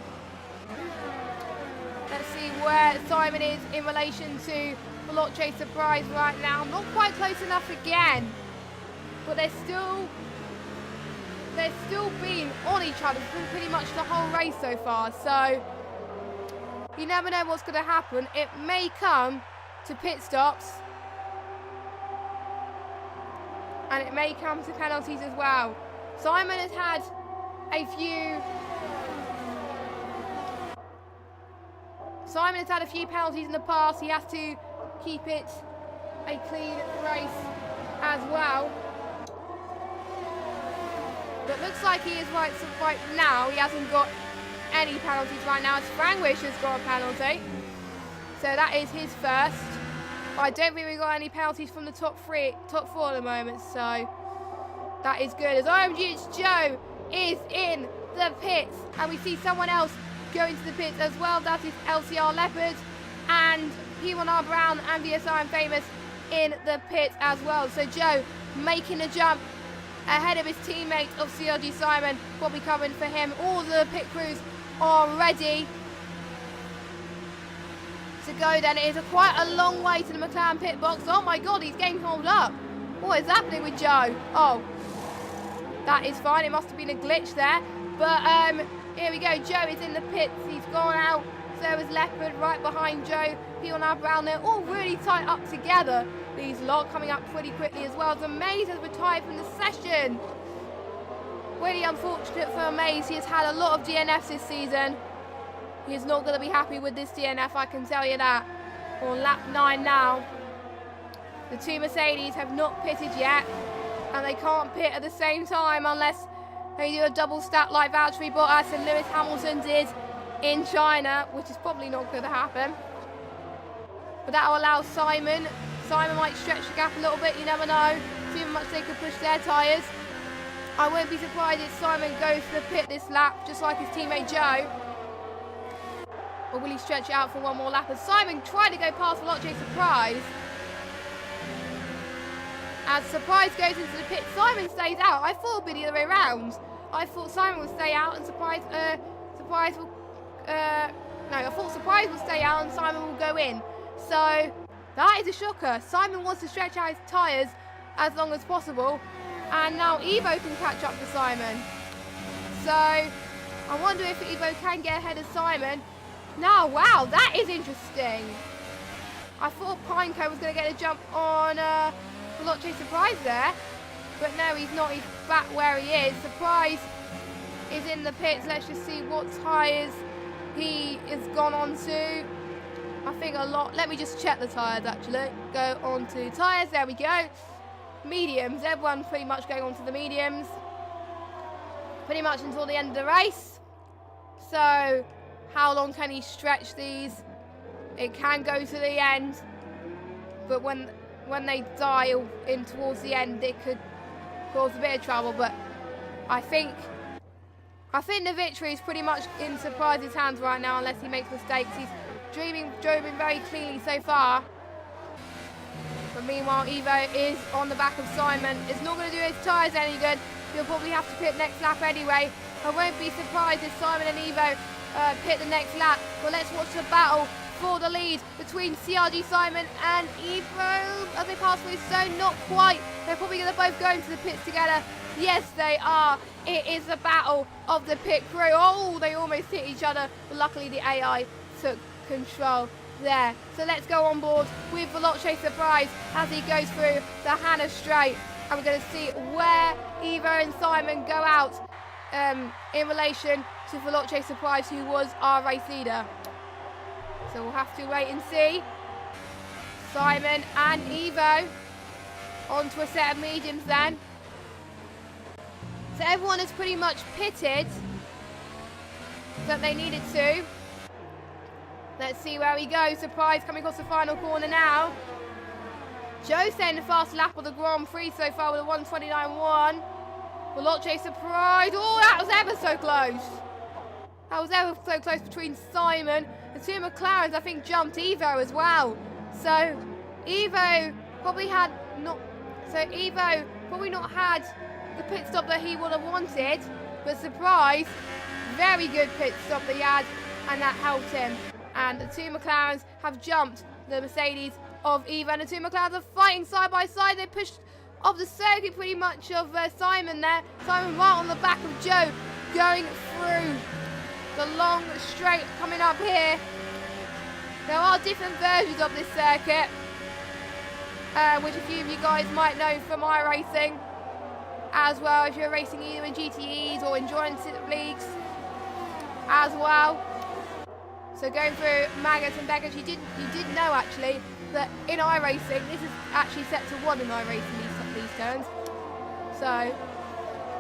let's see where Simon is in relation to Veloce Surprise right now. Not quite close enough again, but they're still being on each other for pretty much the whole race so far. So you never know what's going to happen. It may come to pit stops, and it may come to penalties as well. Simon has had a few penalties in the past. He has to keep it a clean race as well. But looks like he is right now. He hasn't got any penalties right now. Frangwish has got a penalty, so that is his first. But I don't think we've got any penalties from the top four at the moment, so that is good. As OMG's Joe is in the pits, and we see someone else going to the pits as well. That is LCR Leopard and P1R Brown and VSI and Famous in the pits as well. So Joe making a jump ahead of his teammate of CRG Simon. Probably coming for him. All the pit crews are ready to go then. It is quite a long way to the McLaren pit box. Oh my god, he's getting hauled up. What is happening with Joe? Oh, that is fine. It must have been a glitch there. But here we go. Joe is in the pits. He's gone out. So is Leopard right behind Joe. P1R Brown, they're all really tight up together. These lot coming up pretty quickly as well. So Mays has retired from the session. Really unfortunate for Mays. He has had a lot of DNFs this season. He is not going to be happy with this DNF, I can tell you that. On lap 9 now. The two Mercedes have not pitted yet, and they can't pit at the same time unless they do a double stat like Valtteri Bottas and Lewis Hamilton did in China, which is probably not going to happen. But that will allow Simon. Simon might stretch the gap a little bit, you never know. See how much they can push their tyres. I won't be surprised if Simon goes to the pit this lap, just like his teammate Joe. Or will he stretch it out for one more lap? As Simon tried to go past Veloce Surprise. As Surprise goes into the pit, Simon stays out. I thought it would be the other way around. I thought Simon would stay out and Surprise will stay out and Simon will go in. So that is a shocker. Simon wants to stretch out his tyres as long as possible, and now Evo can catch up to Simon. So I wonder if Evo can get ahead of Simon. Now, wow, that is interesting. I thought Pineco was going to get a jump on Veloce Surprise there, but no, he's not. He's back where he is. Surprise is in the pits. Let's just see what tyres he has gone on to. I think a lot. Let me just check the tyres actually. Go on to tyres. There we go. Mediums. Everyone pretty much going on to the mediums. Pretty much until the end of the race. So how long can he stretch these? It can go to the end, but when they dial in towards the end, it could cause a bit of trouble. But I think the victory is pretty much in Surprise's hands right now, unless he makes mistakes. He's driving very cleanly so far. But meanwhile, Evo is on the back of Simon. It's not going to do his tyres any good. He'll probably have to pit next lap anyway. I won't be surprised if Simon and Evo pit the next lap. But let's watch the battle for the lead between CRG Simon and Evo. Are they past through zone? Not quite. They're probably going to both go into the pits together. Yes, they are. It is the battle of the pit crew. Oh, they almost hit each other. But luckily, the AI took control there. So let's go on board with Veloce Surprise as he goes through the Hannah Straight. And we're going to see where Evo and Simon go out in relation to Veloce Surprise, who was our race leader. So we'll have to wait and see. Simon and Evo onto a set of mediums then. So everyone has pretty much pitted that they needed to. Let's see where he goes. Surprise coming across the final corner now. Joe saying the fast lap of the Grand Prix so far with a 1:29.1. Veloce Surprise. Oh, that was ever so close. That was ever so close between Simon. The two McLarens, I think, jumped Evo as well. So Evo probably not had the pit stop that he would have wanted. But Surprise, very good pit stop that he had, and that helped him. And the two McLarens have jumped the Mercedes of Evo. And the two McLarens are fighting side by side. They pushed off the circuit pretty much of Simon there. Simon right on the back of Joe, going through the long straight coming up here. There are different versions of this circuit, which a few of you guys might know from iRacing as well, if you're racing either in GTEs or endurance leagues as well. So going through Maggots and Beggars, you did know actually that in iRacing, this is actually set to 1 in iRacing, these turns. So,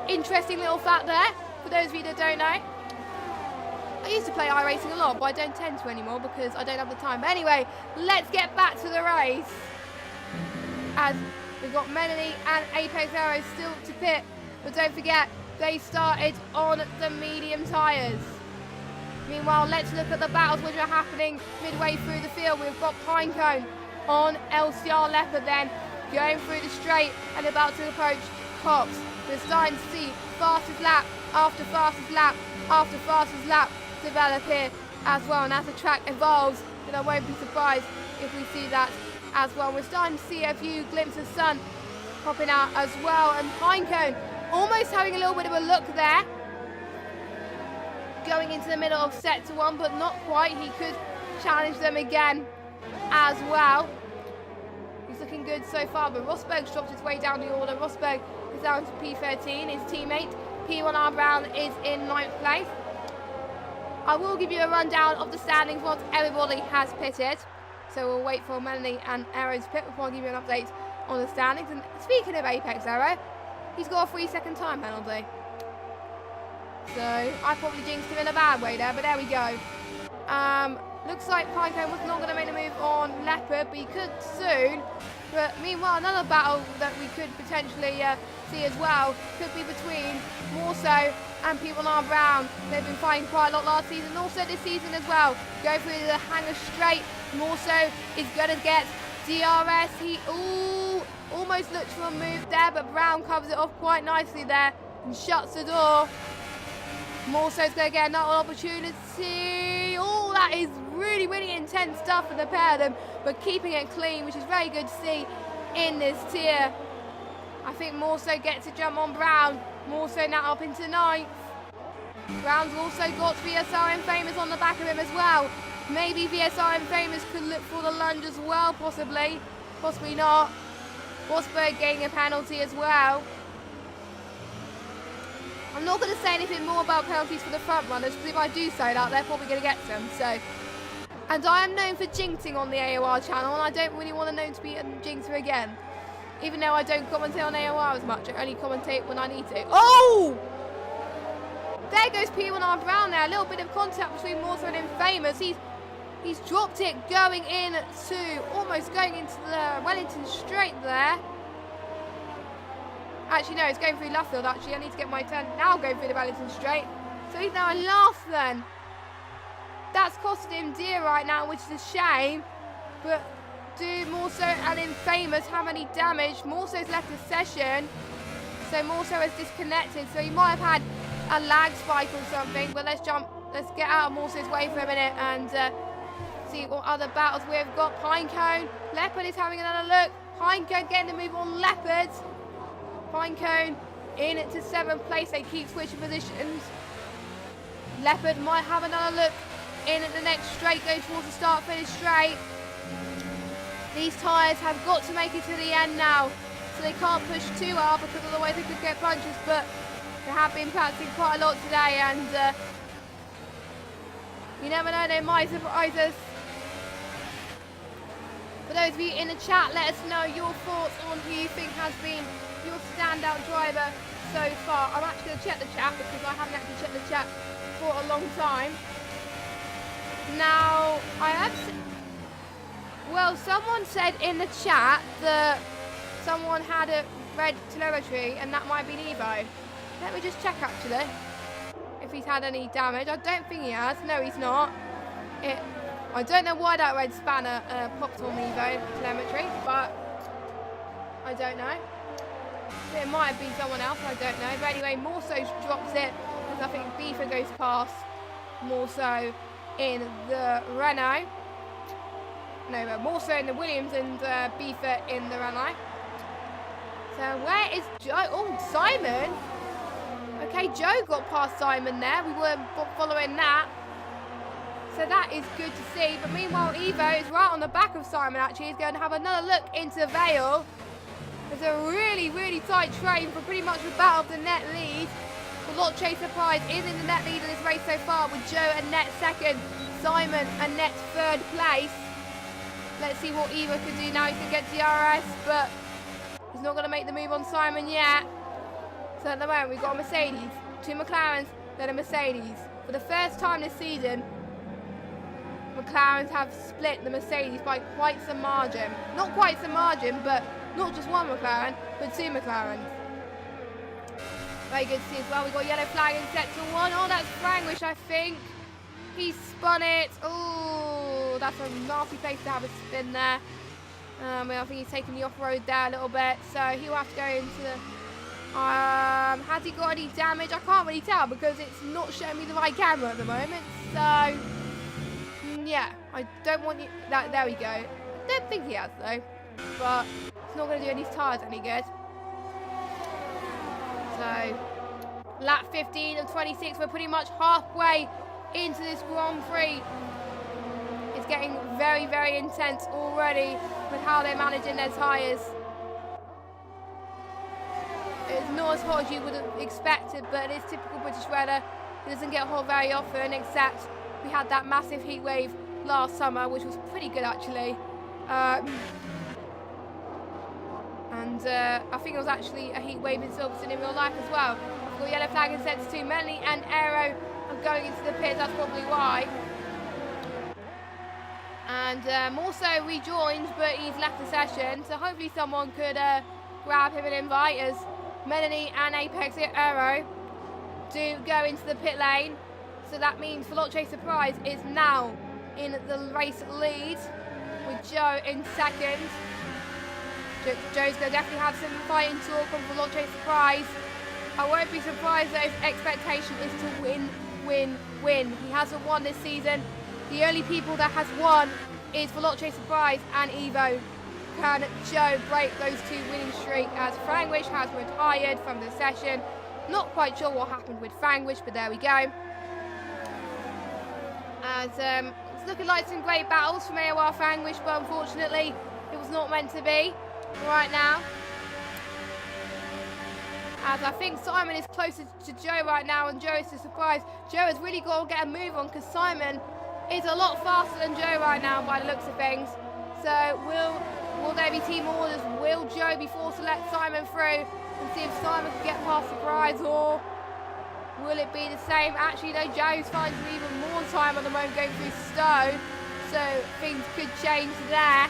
interesting little fact there, for those of you that don't know. I used to play iRacing a lot, but I don't tend to anymore because I don't have the time. But anyway, let's get back to the race. As we've got Melanie and Apex Aero still to pit. But don't forget, they started on the medium tyres. Meanwhile, let's look at the battles which are happening midway through the field. We've got Pinecone on LCR Leopard then, going through the straight and about to approach Cox. We're starting to see fastest lap after fastest lap after fastest lap develop here as well. And as the track evolves, then I won't be surprised if we see that as well. We're starting to see a few glimpses of sun popping out as well. And Pinecone almost having a little bit of a look there, going into the middle of set to 1, but not quite. He could challenge them again as well. He's looking good so far, but Rosberg's dropped his way down the order. Rosberg is down to P13. His teammate P1R Brown is in 9th place. I will give you a rundown of the standings once everybody has pitted. So we'll wait for Melanie and Aero's pit before I give you an update on the standings. And speaking of Apex Aero, he's got a 3-second time penalty. So I probably jinxed him in a bad way there, but there we go. Looks like Pinecone was not going to make a move on Leopard, but he could soon. But meanwhile, another battle that we could potentially see as well could be between Morso and P1R Brown. They've been fighting quite a lot last season, and also this season as well. Go through the Hanger Straight. Morso is going to get DRS. He almost looked for a move there, but Brown covers it off quite nicely there and shuts the door. Morso's going to get another opportunity. Oh, that is really, really intense stuff for the pair of them, but keeping it clean, which is very good to see in this tier. I think Morso gets a jump on Brown. Morso now up into 9th. Brown's also got VSR and Famous on the back of him as well. Maybe VSR and Famous could look for the lunge as well, possibly. Possibly not. Rosberg getting a penalty as well. I'm not going to say anything more about penalties for the front runners, because if I do say that, they're probably going to get them. So, and I am known for jinxing on the AOR channel, and I don't really want to know to be a jinxer again. Even though I don't commentate on AOR as much, I only commentate when I need to. Oh! There goes P1R Brown there. A little bit of contact between Morso and Infamous. He's dropped it going in to, almost going into the Wellington Straight there. Actually, no, it's going through Luffield, actually. I need to get my turn now going through the Wellington Straight. So he's now in last then. That's costed him dear right now, which is a shame. But do Morso and Infamous have any damage? Morso's left the session. So Morso has disconnected. So he might have had a lag spike or something. But let's get out of Morse's way for a minute and see what other battles we've got. Pinecone, Leopard is having another look. Pinecone getting the move on Leopard. Pinecone in to 7th place. They keep switching positions. Leopard might have another look in at the next straight, go towards the start finish straight. These tyres have got to make it to the end now, so they can't push too hard because otherwise they could get punches, but they have been practicing quite a lot today, and you never know, they might surprise us. For those of you in the chat, let us know your thoughts on who you think has been your standout driver so far. I'm actually going to check the chat because I haven't actually checked the chat for a long time. Now, well, someone said in the chat that someone had a red telemetry and that might be Evo. Let me just check actually if he's had any damage. I don't think he has. No, he's not. I don't know why that red spanner popped on Evo telemetry, but I don't know. It might have been someone else, I don't know. But anyway, Morso drops it because I think Beefer goes past Morso in the Renault. No, but Morso in the Williams and Beefer in the Renault. So where is Joe? Oh, Simon. Okay, Joe got past Simon there. We were following that. So that is good to see. But meanwhile, Evo is right on the back of Simon actually. He's going to have another look into Vale. There's a really, really tight train for pretty much the battle of the net lead. Veloce Surprise is in the net lead in this race so far with Joe and Net second, Simon and Net third place. Let's see what Evo can do now. He can get DRS, but he's not going to make the move on Simon yet. So at the moment, we've got a Mercedes, 2 McLarens, then a Mercedes. For the first time this season, McLarens have split the Mercedes by quite some margin. Not quite some margin, but not just one McLaren, but 2 McLarens. Very good to see as well. We've got yellow flag in sector 1. Oh, that's Frangwish, I think. He spun it. Oh, that's a nasty place to have a spin there. I think he's taking the off-road there a little bit, so he'll have to go into the... has he got any damage? I can't really tell because it's not showing me the right camera at the moment. So, yeah, I don't want you... There we go. I don't think he has, though. But it's not going to do any tyres any good. So, lap 15 of 26. We're pretty much halfway into this Grand Prix. It's getting very, very intense already with how they're managing their tyres. It's not as hot as you would have expected, but it is typical British weather. It doesn't get hot very often, except we had that massive heat wave last summer, which was pretty good actually. I think it was actually a heat wave in Silverstone in real life as well. We've got yellow flag in sector 2. Melanie and Aero are going into the pit, that's probably why. And Morso rejoined, but he's left the session, so hopefully someone could grab him and invite us. Melanie and Apex Aero do go into the pit lane, so that means Veloce Surprise is now in the race lead with Joe in second. Joe's going to definitely have some fighting talk on Veloce Surprise. I won't be surprised though if expectation is to win, win, win. He hasn't won this season. The only people that has won is Veloce Surprise and Evo. Can Joe break those 2 winning streak as Frangwish has retired from the session? Not quite sure what happened with Frangwish, but there we go. As it's looking like some great battles from AOR Frangwish, but unfortunately it was not meant to be right now. As I think Simon is closer to Joe right now, and Joe is the surprise. Joe has really got to get a move on because Simon is a lot faster than Joe right now by the looks of things. So will there be team orders? Will Joe be forced to let Simon through and see if Simon can get past Surprise, or will it be the same? Actually, though, Joe's finding even more time at the moment going through Stowe, so things could change there.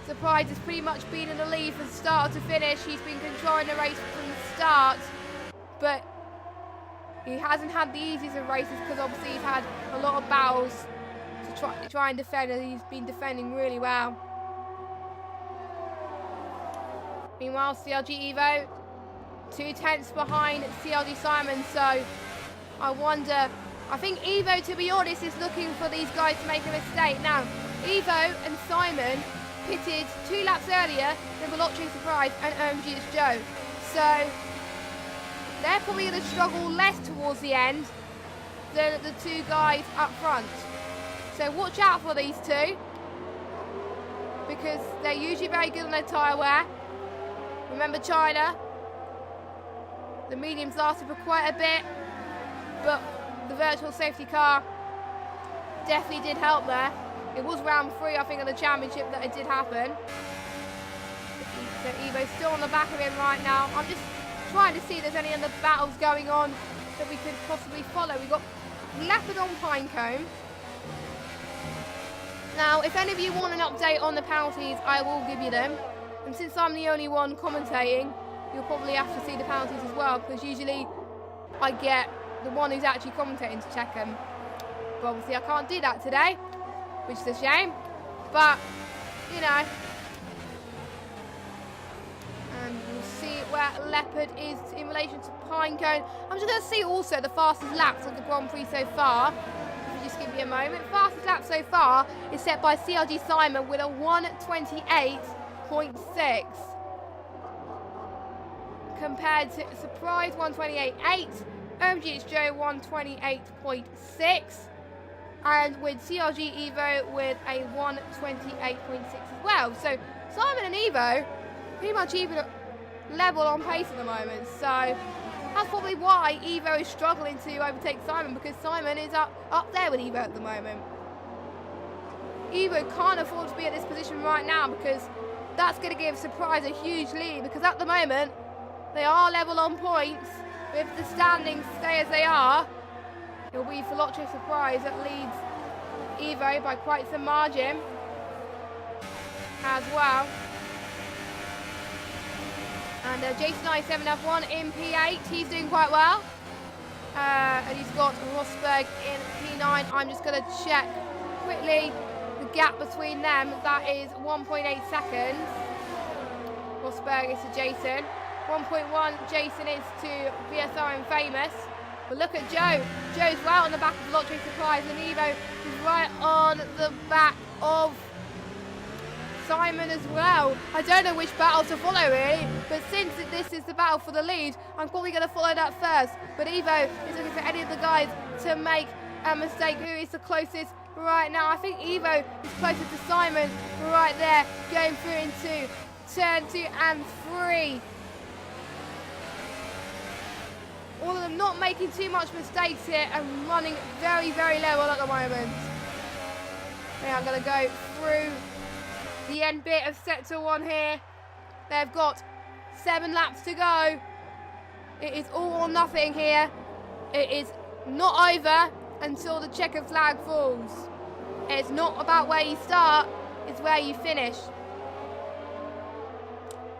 Surprise has pretty much been in the lead from start to finish. He's been controlling the race from the start, but he hasn't had the easiest of races because obviously he's had a lot of battles to try and defend, and he's been defending really well. Meanwhile, CLG Evo 2/10 behind CLG Simon, so I wonder, I think Evo, to be honest, is looking for these guys to make a mistake. Now, Evo and Simon pitted 2 laps earlier than Veloce Surprise and OMG It's Joe, so they're probably going to struggle less towards the end than the 2 guys up front. So watch out for these 2, because they're usually very good on their tyre wear. Remember China, the mediums lasted for quite a bit, but the virtual safety car definitely did help there. It was round 3, I think, of the championship that it did happen. So Evo's still on the back of him right now. I'm just trying to see if there's any other battles going on that we could possibly follow. We've got Leopard on Pinecone. Now, if any of you want an update on the penalties, I will give you them. And since I'm the only one commentating, you'll probably have to see the penalties as well, because usually I get the one who's actually commentating to check them. But obviously I can't do that today, which is a shame. But, you know. And we'll see where Leopard is in relation to Pinecone. I'm just going to see also the fastest laps of the Grand Prix so far. Just give me a moment. Fastest lap so far is set by CLG Simon with a 1:28.6 compared to Surprise 1:28.8, OMG It's Joe 1:28.6, and with CLG Evo with a 1:28.6 as well. So Simon and Evo pretty much even level on pace at the moment. So that's probably why Evo is struggling to overtake Simon, because Simon is up there with Evo at the moment. Evo can't afford to be at this position right now, because that's going to give Surprise a huge lead, because at the moment they are level on points. If the standings stay as they are, it will be Veloce Surprise that leads Evo by quite some margin as well. And Jason I7F1 in P8, he's doing quite well. And he's got Rosberg in P9. I'm just going to check quickly the gap between them. That is 1.8 seconds. Rosberg is to Jason. 1.1 Jason is to VSR and Famous. But look at Joe. Joe's right on the back of Veloce Surprise, and Evo is right on the back of Simon as well. I don't know which battle to follow really, but since this is the battle for the lead, I'm probably going to follow that first. But Evo is looking for any of the guys to make a mistake. Who is the closest right now? I think Evo is closer to Simon right there, going through into turn 2 and 3. All of them not making too much mistakes here and running very, very level at the moment. Okay, I'm going to go through the end bit of sector 1 here. They've got 7 laps to go. It is all or nothing here. It is not over until the checkered flag falls. It's not about where you start, it's where you finish.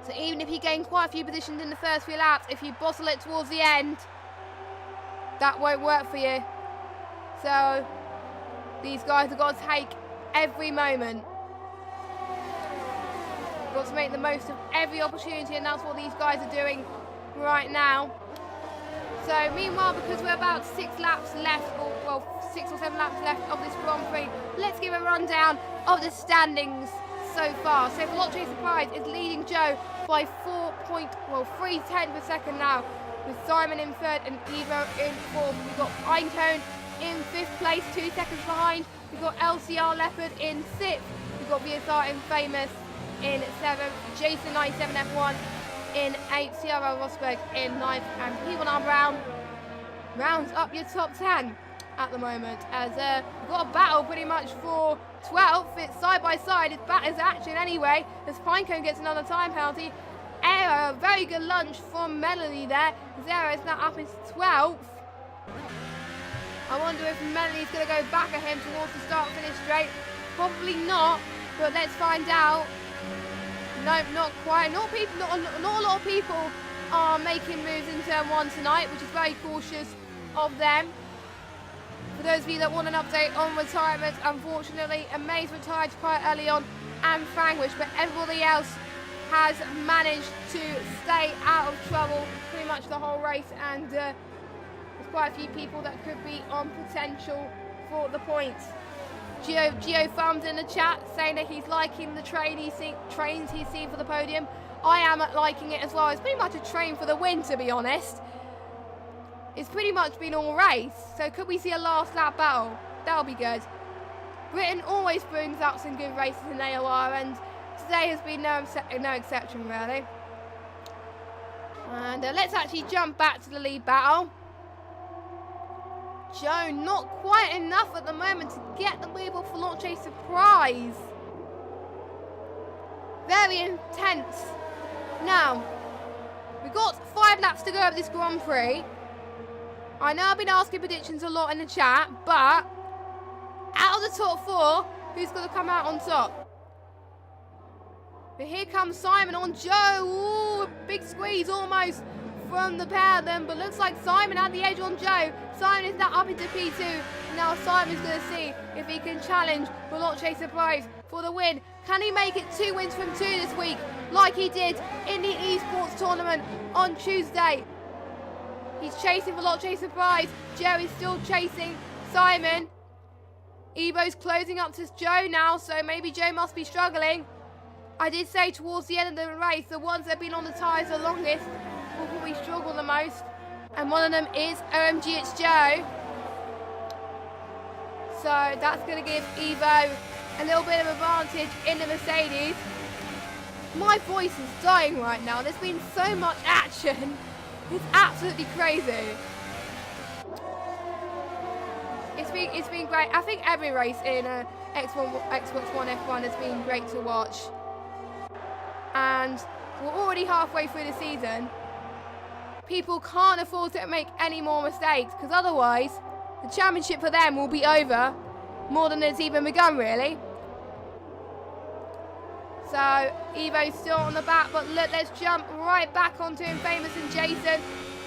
So even if you gain quite a few positions in the first few laps, if you bottle it towards the end, that won't work for you. So these guys have got to take every moment. Got to make the most of every opportunity, and that's what these guys are doing right now. So meanwhile, because we're about 6 laps left, or well, 6 or 7 laps left of this Grand Prix, let's give a rundown of the standings so far. So Veloce Surprise is leading Joe by 3/10 per second now, with Simon in 3rd and Evo in 4th. We've got Pinecone in 5th place, 2 seconds behind. We've got LCR Leopard in 6th. We've got VSR in Famous in 7th, Jason I7F1 in 8th, CRL Rosberg in 9th, and P1R Brown rounds up your top 10 at the moment, as we've got a battle pretty much for 12th. It's side by side, it's action anyway, as Pinecone gets another time penalty. Aero, a very good lunge from Melanie there. Zero is now up into 12th. I wonder if Melanie's going to go back at him towards the start-finish straight. Probably not, but let's find out. No, not quite. Not a lot of people are making moves in turn 1 tonight, which is very cautious of them. For those of you that want an update on retirement, unfortunately, Amaze retired quite early on, and Fangwish, but everybody else has managed to stay out of trouble pretty much the whole race, and there's quite a few people that could be on potential for the points. Gio thumbs in the chat saying that he's liking the trains he's seen for the podium. I am liking it as well. It's pretty much a train for the win, to be honest. It's pretty much been all race, so could we see a last lap battle? That'll be good. Britain always brings out some good races in AOR, and today has been no exception, really. And let's actually jump back to the lead battle. Joe, not quite enough at the moment to get the wheel for launch a surprise. Very intense. Now, we've got 5 laps to go of this Grand Prix. I know I've been asking predictions a lot in the chat, but out of the top 4, who's going to come out on top? But here comes Simon on Joe. Ooh, a big squeeze almost from the pair of them, but looks like Simon had the edge on Joe. Simon is now up into P2. Now Simon's going to see if he can challenge for launch a surprise for the win. Can he make it 2 wins from 2 this week, like he did in the esports tournament on Tuesday? He's chasing for launch a surprise. Joe is still chasing Simon. Evo's closing up to Joe now, so maybe Joe must be struggling. I did say towards the end of the race, the ones that have been on the tyres the longest will probably struggle the most. And one of them is OMG It's Joe. So that's going to give Evo a little bit of advantage in the Mercedes. My voice is dying right now. There's been so much action. It's absolutely crazy. It's been great. I think every race in Xbox One F1 has been great to watch. And we're already halfway through the season. People can't afford to make any more mistakes, because otherwise the championship for them will be over more than it's even begun, really. So Evo's still on the back, but look, let's jump right back onto Infamous and Jason.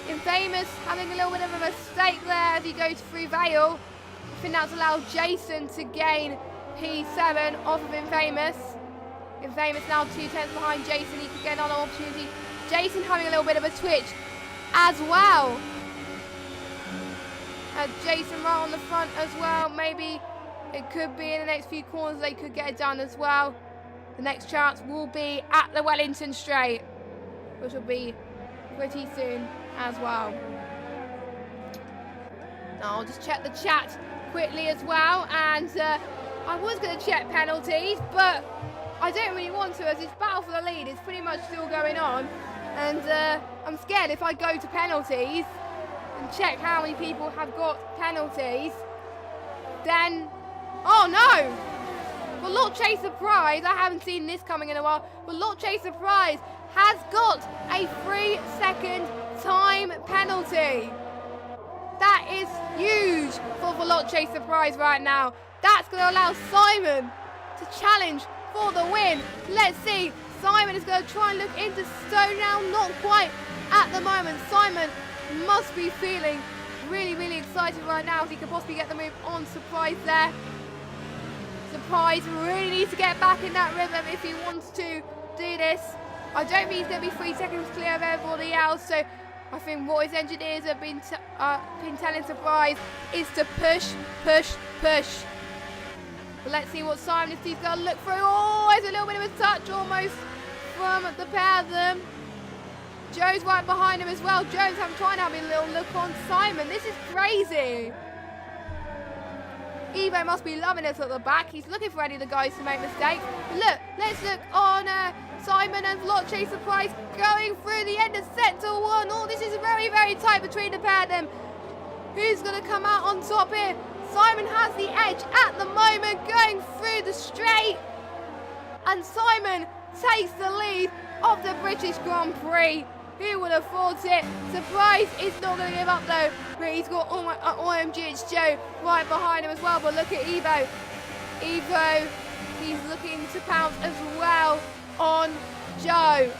Infamous having a little bit of a mistake there as he goes through Vale. I think that's allowed Jason to gain P7 off of Infamous. Infamous now 2 tenths behind Jason. He could get another opportunity. Jason having a little bit of a twitch as well. Jason right on the front as well. Maybe it could be in the next few corners they could get it done as well. The next chance will be at the Wellington Straight, which will be pretty soon as well. Now I'll just check the chat quickly as well, and I was going to check penalties, but I don't really want to, as this battle for the lead is pretty much still going on, and I'm scared if I go to penalties and check how many people have got penalties, then, oh no! For Launch A Surprise, I haven't seen this coming in a while, but Launch A Surprise has got a 3-second time penalty. That is huge for Veloce Surprise right now. That's going to allow Simon to challenge for the win. Let's see. Simon is going to try and look into Stone now. Not quite at the moment. Simon must be feeling really, really excited right now if he could possibly get the move on Surprise there. Surprise really needs to get back in that rhythm if he wants to do this. I don't think he's going to be 3 seconds clear of everybody else, so I think what his engineers have been telling Surprise is to push, push, push. But let's see what Simon is going to look through. Oh, there's a little bit of a touch almost from the pair of them. Joe's right behind him as well. Joe's trying to have a little look on Simon. This is crazy. Evo must be loving this at the back. He's looking for any of the guys to make mistakes. Look, let's look on Simon and Veloce Surprise going through the end of sector 1. Oh, this is very, very tight between the pair of them. Who's going to come out on top here? Simon has the edge at the moment going through the straight. And Simon takes the lead of the British Grand Prix. Who would have thought it? Surprise is not going to give up though. But he's got OMG It's Joe right behind him as well. But look at Evo. Evo, he's looking to pounce as well on Joe.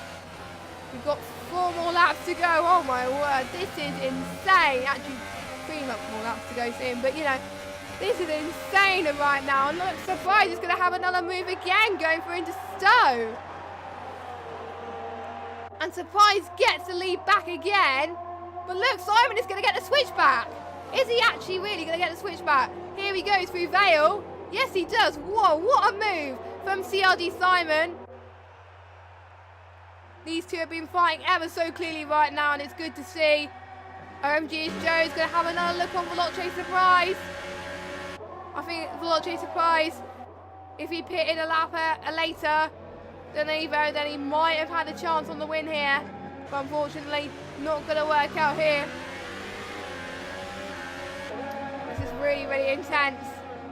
We've got 4 more laps to go. Oh my word, this is insane. Actually, 3 more laps to go soon. But you know, this is insane right now. And look, Surprise is going to have another move again going through into Stowe. And Surprise gets the lead back again. But look, Simon is going to get the switchback. Is he actually really going to get the switchback? Here he goes through Vale. Yes, he does. Whoa, what a move from CRG Simon. These two have been fighting ever so clearly right now, and it's good to see. OMG Joe's going to have another look on Veloce Surprise. I think Veloce Surprise, if he pitted a lap later than Evo, then he might have had a chance on the win here. But unfortunately, not going to work out here. This is really, really intense.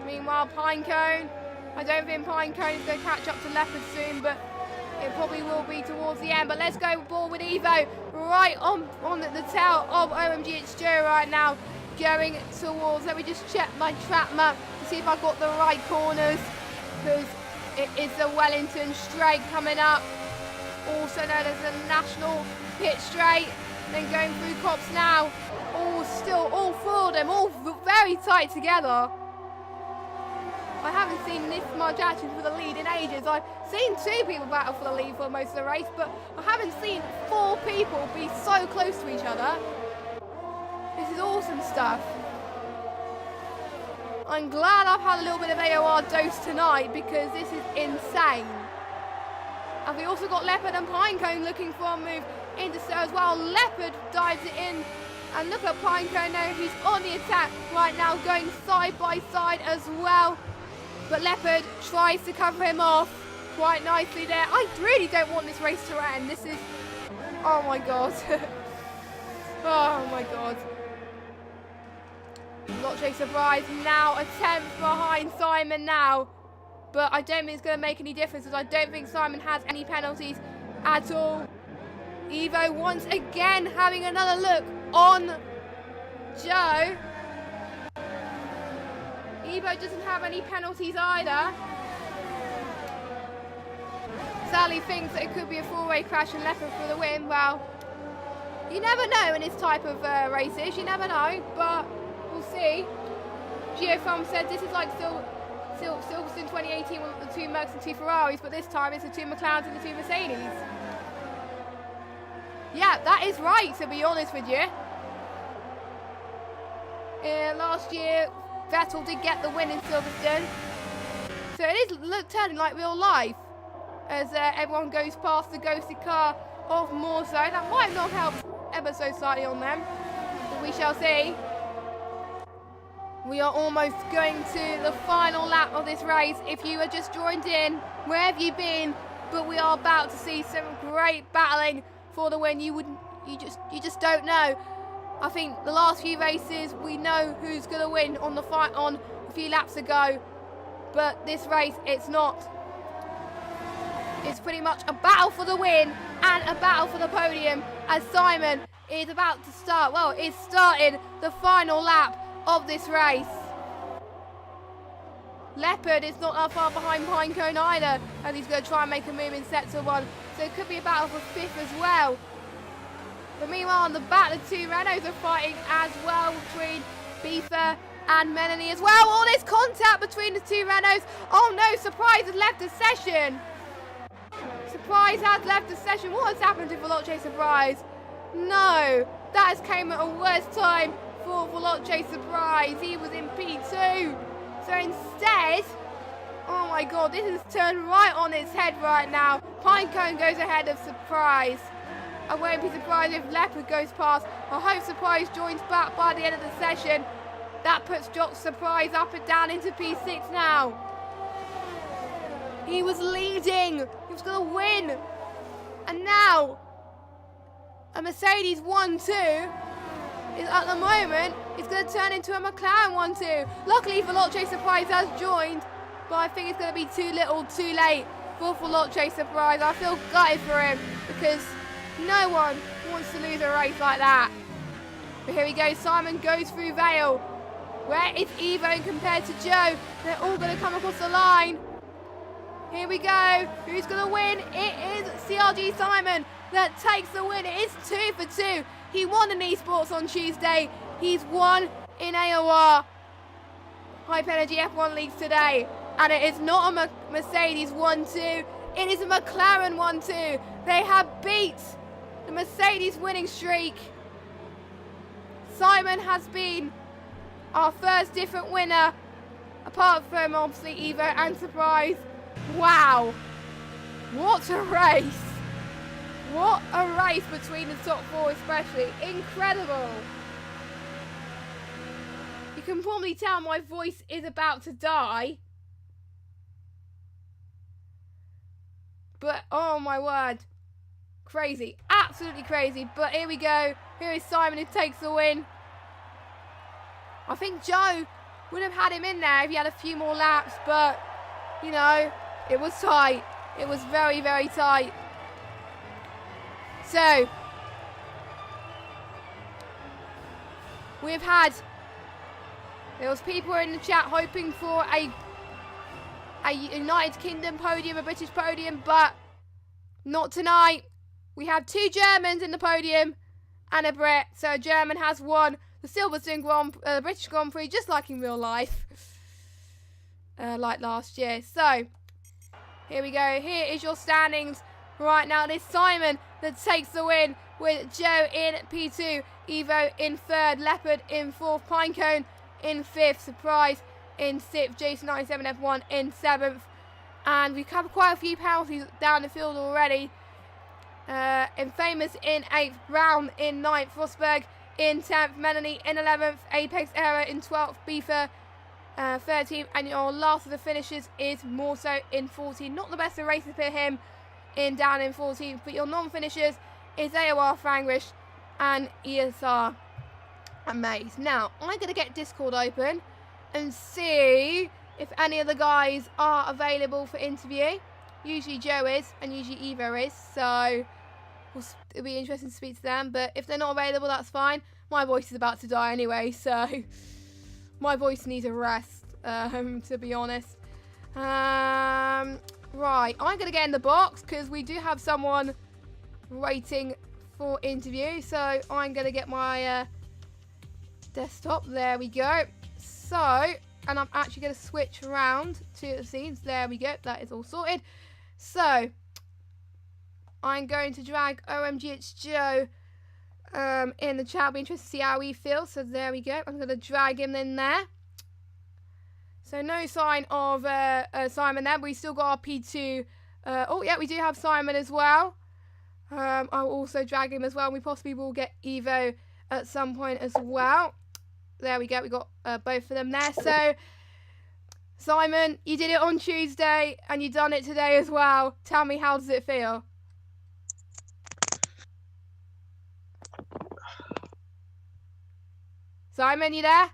Meanwhile, Pinecone. I don't think Pinecone is going to catch up to Leopard soon, but it probably will be towards the end. But let's go ball with Evo right on the tail of OMG. It's Joe right now going towards. Let me just check my trap map to see if I've got the right corners, because it is the Wellington straight coming up, also known as the National Pit Straight. Then going through Cops now. All four of them, all very tight together. I haven't seen this much action for the lead in ages. I've seen two people battle for the lead for most of the race, but I haven't seen four people be so close to each other. This is awesome stuff. I'm glad I've had a little bit of AOR dose tonight, because this is insane. And we also got Leopard and Pinecone looking for a move into so as well. Leopard dives it in. And look at Pinecone now, who's on the attack right now, going side by side as well. But Leopard tries to cover him off quite nicely there. I really don't want this race to end. This is... oh my god. Oh my god. Veloce Surprise now attempts behind Simon now. But I don't think it's going to make any difference, because I don't think Simon has any penalties at all. Evo once again having another look on Joe. Evo doesn't have any penalties either. Sally thinks that it could be a four-way crash and Leopard for the win. Well, you never know in this type of races. You never know, but we'll see. Geofilm said this is like Silverstone 2018 with the two Mercs and two Ferraris, but this time it's the two McLarens and the two Mercedes. Yeah, that is right, to be honest with you. Last year, Vettel did get the win in Silverstone. So it is turning like real life as everyone goes past the ghosted car of Morso. That might not help ever so slightly on them, but we shall see. We are almost going to the final lap of this race. If you are just joined in, where have you been? But we are about to see some great battling for the win. You just don't know. I think the last few races we know who's going to win on a few laps ago, but this race it's not. It's pretty much a battle for the win and a battle for the podium, as Simon is about to start. Well, it's started the final lap of this race. Leopard is not that far behind Pinecone either, and he's going to try and make a move in sector one. So it could be a battle for fifth as well. But meanwhile, on the back, the two Renaults are fighting as well between Beefer and Melanie as well. All this contact between the two Renaults. Oh no, Surprise has left the session. Surprise has left the session. What has happened to Veloce Surprise? No, that has came at a worse time for Veloce Surprise. He was in P2. So instead, oh my god, this is turned right on its head right now. Pinecone goes ahead of Surprise. I won't be surprised if Leopard goes past. I hope Surprise joins back by the end of the session. That puts Surprise up and down into P6 now. He was leading. He was going to win. And now, a Mercedes 1-2 is at the moment, it's going to turn into a McLaren 1-2. Luckily, Veloce Surprise has joined, but I think it's going to be too little, too late for Veloce Surprise. I feel gutted for him, because no one wants to lose a race like that. But here we go. Simon goes through Vale. Where is Evo compared to Joe? They're all going to come across the line. Here we go. Who's going to win? It is CRG Simon that takes the win. It is 2 for 2. He won in esports on Tuesday. He's won in AOR Hype Energy F1 Leagues today. And it is not a Mercedes 1-2. It is a McLaren 1-2. They have beat the Mercedes winning streak. Simon has been our first different winner, apart from obviously Evo and Surprise. Wow, what a race. What a race between the top four especially. Incredible. You can probably tell my voice is about to die. But oh my word. Crazy. Absolutely crazy. But here we go. Here is Simon who takes the win. I think Joe would have had him in there if he had a few more laps. But, you know, it was tight. It was very, very tight. So, we've had, there was people in the chat hoping for a United Kingdom podium, a British podium, but not tonight. We have 2 Germans in the podium and a Brit. So a German has won the Silverstone British Grand Prix, just like in real life, like last year. So here we go. Here is your standings right now. It's Simon that takes the win with Joe in P2, Evo in 3rd, Leopard in 4th, Pinecone in 5th, Surprise in 6th, Jason 97 F1 in 7th. And we've covered quite a few penalties down the field already. Infamous in 8th, Brown in 9th, Rosberg in 10th, Melanie in 11th, Apex Error in 12th, Beefer 13th, and your last of the finishers is Morso in 14th. Not the best of races for him down in 14th, but your non-finishers is AOR, Frangrish and ESR and Maze. Now, I'm going to get Discord open and see if any of the guys are available for interview. Usually Joe is, and usually Evo is, so it'll be interesting to speak to them. But if they're not available, that's fine. My voice is about to die anyway, so my voice needs a rest, to be honest. Right, I'm going to get in the box because we do have someone waiting for interview. So I'm going to get my desktop. There we go. So, and I'm actually going to switch around to the scenes. There we go. That is all sorted. So, I'm going to drag OMG It's Joe in the chat. I'll be interested to see how he feels. So there we go. I'm going to drag him in there. So no sign of Simon there, but we still got our P2. Oh, yeah, we do have Simon as well. I'll also drag him as well. We possibly will get Evo at some point as well. There we go. We got both of them there. So, Simon, you did it on Tuesday, and you've done it today as well. Tell me, how does it feel? Simon, you there?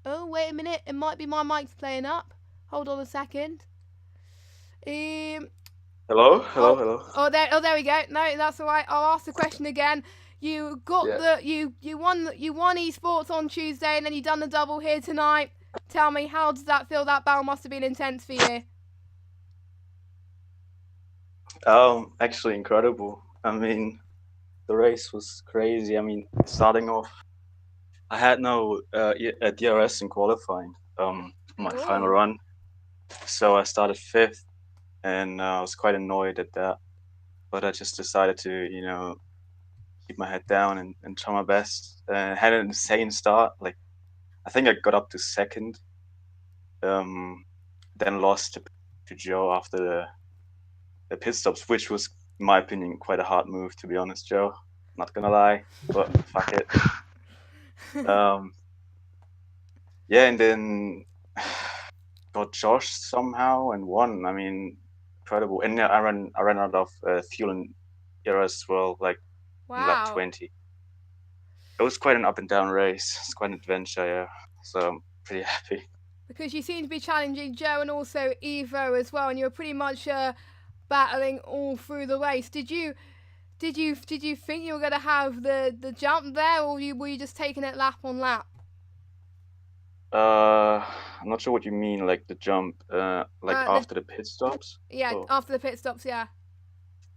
Oh, wait a minute. It might be my mic's playing up. Hold on a second. Hello? Hello. Oh, there we go. No, that's all right. I'll ask the question again. You got you won esports on Tuesday, and then you done the double here tonight. Tell me, how does that feel? That battle must have been intense for you. Actually incredible. I mean, the race was crazy. I mean, starting off, I had no DRS in qualifying. My final run, so I started 5th, and I was quite annoyed at that. But I just decided to, keep my head down and try my best. Had an insane start. Like, I think I got up to 2nd. Then lost to Joe after the pit stops, which was, in my opinion, quite a hard move, to be honest, Joe. Not gonna lie, but fuck it. Yeah, and then got Josh somehow and won. I mean, incredible. And I ran out of fuel and air as well, like lap 20. It was quite an up and down race. It's quite an adventure, yeah. So I'm pretty happy. Because you seem to be challenging Joe and also Evo as well, and you were pretty much battling all through the race. Did you think you were going to have the jump there, or were you just taking it lap on lap? I'm not sure what you mean, like the jump, after the pit stops? Yeah, after the pit stops, yeah.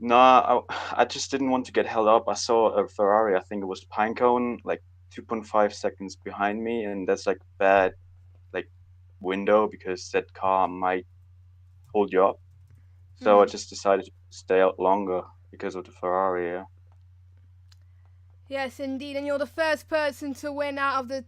No, I just didn't want to get held up. I saw a Ferrari, I think it was Pinecone, like 2.5 seconds behind me, and that's like bad window because that car might hold you up. So I just decided to stay out longer because of the Ferrari. Yeah. Yes, indeed, and you're the first person to win out of the,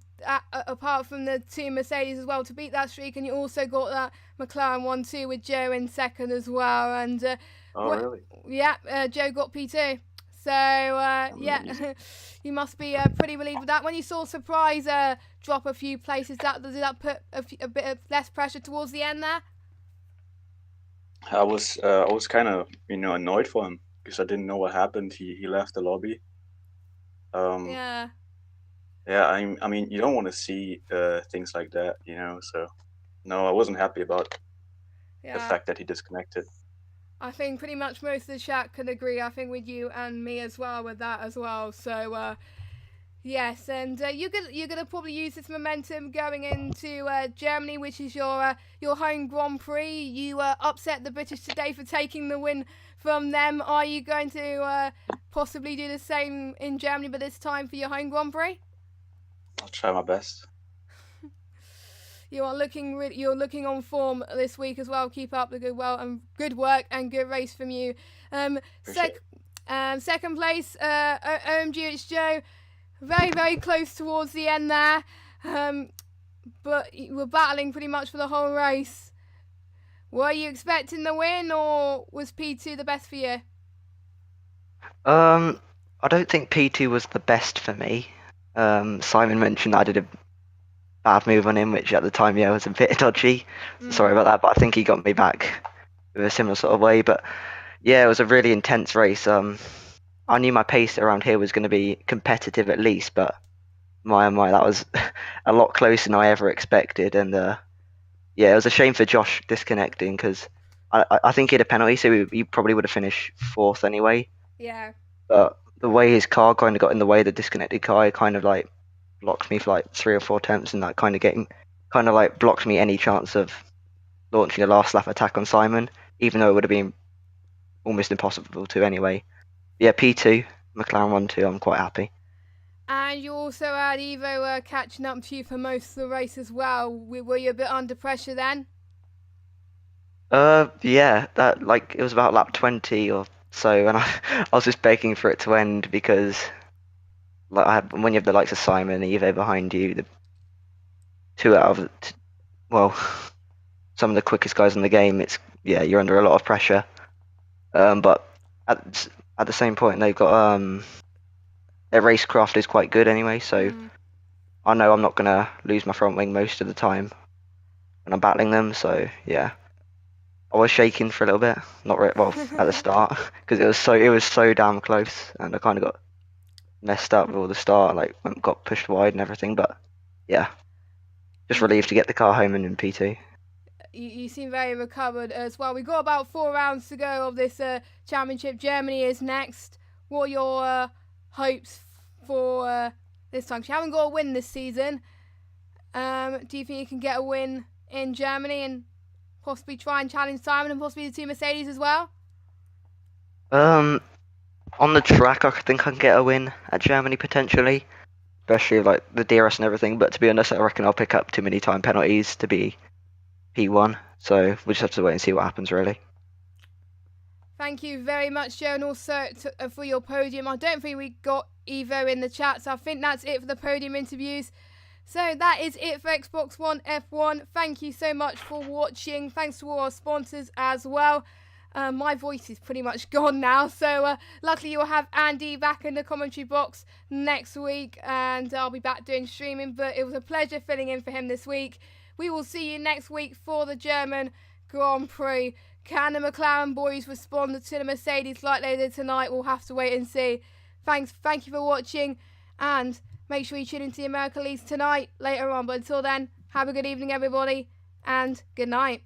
apart from the two Mercedes as well, to beat that streak, and you also got that McLaren 1-2 with Joe in second as well, and Oh, really? Yeah, Joe got P2. So yeah, you must be pretty relieved with that. When you saw Surprise drop a few places, did that put a bit of less pressure towards the end there? I was kind of annoyed for him because I didn't know what happened. He left the lobby. Yeah. Yeah, I mean, you don't want to see things like that, So, no, I wasn't happy about the fact that he disconnected. I think pretty much most of the chat can agree. I think with you and me as well with that as well. So yes, and you're gonna probably use this momentum going into Germany, which is your home Grand Prix. You upset the British today for taking the win from them. Are you going to possibly do the same in Germany, but this time for your home Grand Prix? I'll try my best. You're looking on form this week as well. Keep up the good work and good race from you. Second place, OMG, it's Joe. Very, very close towards the end there, but you were battling pretty much for the whole race. Were you expecting the win, or was P2 the best for you? I don't think P2 was the best for me. Simon mentioned that I did a bad move on him, which at the time, was a bit dodgy. Sorry about that, but I think he got me back in a similar sort of way. But yeah, it was a really intense race. I knew my pace around here was going to be competitive at least, but my, that was a lot closer than I ever expected. And yeah, it was a shame for Josh disconnecting because I think he had a penalty, so he probably would have finished fourth anyway. Yeah. But the way his car kind of got in the way, the disconnected car, it kind of like blocked me for like 3 or 4 attempts, and that kind of like blocked me any chance of launching a last lap attack on Simon, even though it would have been almost impossible to anyway. Yeah, P2, McLaren 1-2, I'm quite happy. And you also had Evo catching up to you for most of the race as well. Were you a bit under pressure then? Yeah, that like it was about lap 20 or so, and I was just begging for it to end because like when you have the likes of Simon and Evo behind you, the two out of some of the quickest guys in the game, you're under a lot of pressure. But at the same point, they've got their racecraft is quite good anyway, so I know I'm not gonna lose my front wing most of the time when I'm battling them. So yeah, I was shaking for a little bit, not well at the start because it was so damn close, and I kind of got messed up with all the start, like got pushed wide and everything. But yeah, just relieved to get the car home and in P2. You seem very recovered as well. We've got about 4 rounds to go of this championship. Germany is next. What are your hopes for this time? 'Cause you haven't got a win this season. Do you think you can get a win in Germany and possibly try and challenge Simon and possibly the two Mercedes as well? On the track, I think I can get a win at Germany potentially, especially like the DRS and everything. But to be honest, I reckon I'll pick up too many time penalties to be P1. So we'll just have to wait and see what happens, really. Thank you very much, Joe, and also for your podium. I don't think we got Evo in the chat, so I think that's it for the podium interviews. So that is it for Xbox One F1. Thank you so much for watching. Thanks to all our sponsors as well. My voice is pretty much gone now, so luckily you'll have Andy back in the commentary box next week, and I'll be back doing streaming, but it was a pleasure filling in for him this week. We will see you next week for the German Grand Prix. Can the McLaren boys respond to the Mercedes like they did tonight? We'll have to wait and see. Thank you for watching, and make sure you tune into the America Leagues tonight later on. But until then, have a good evening, everybody, and good night.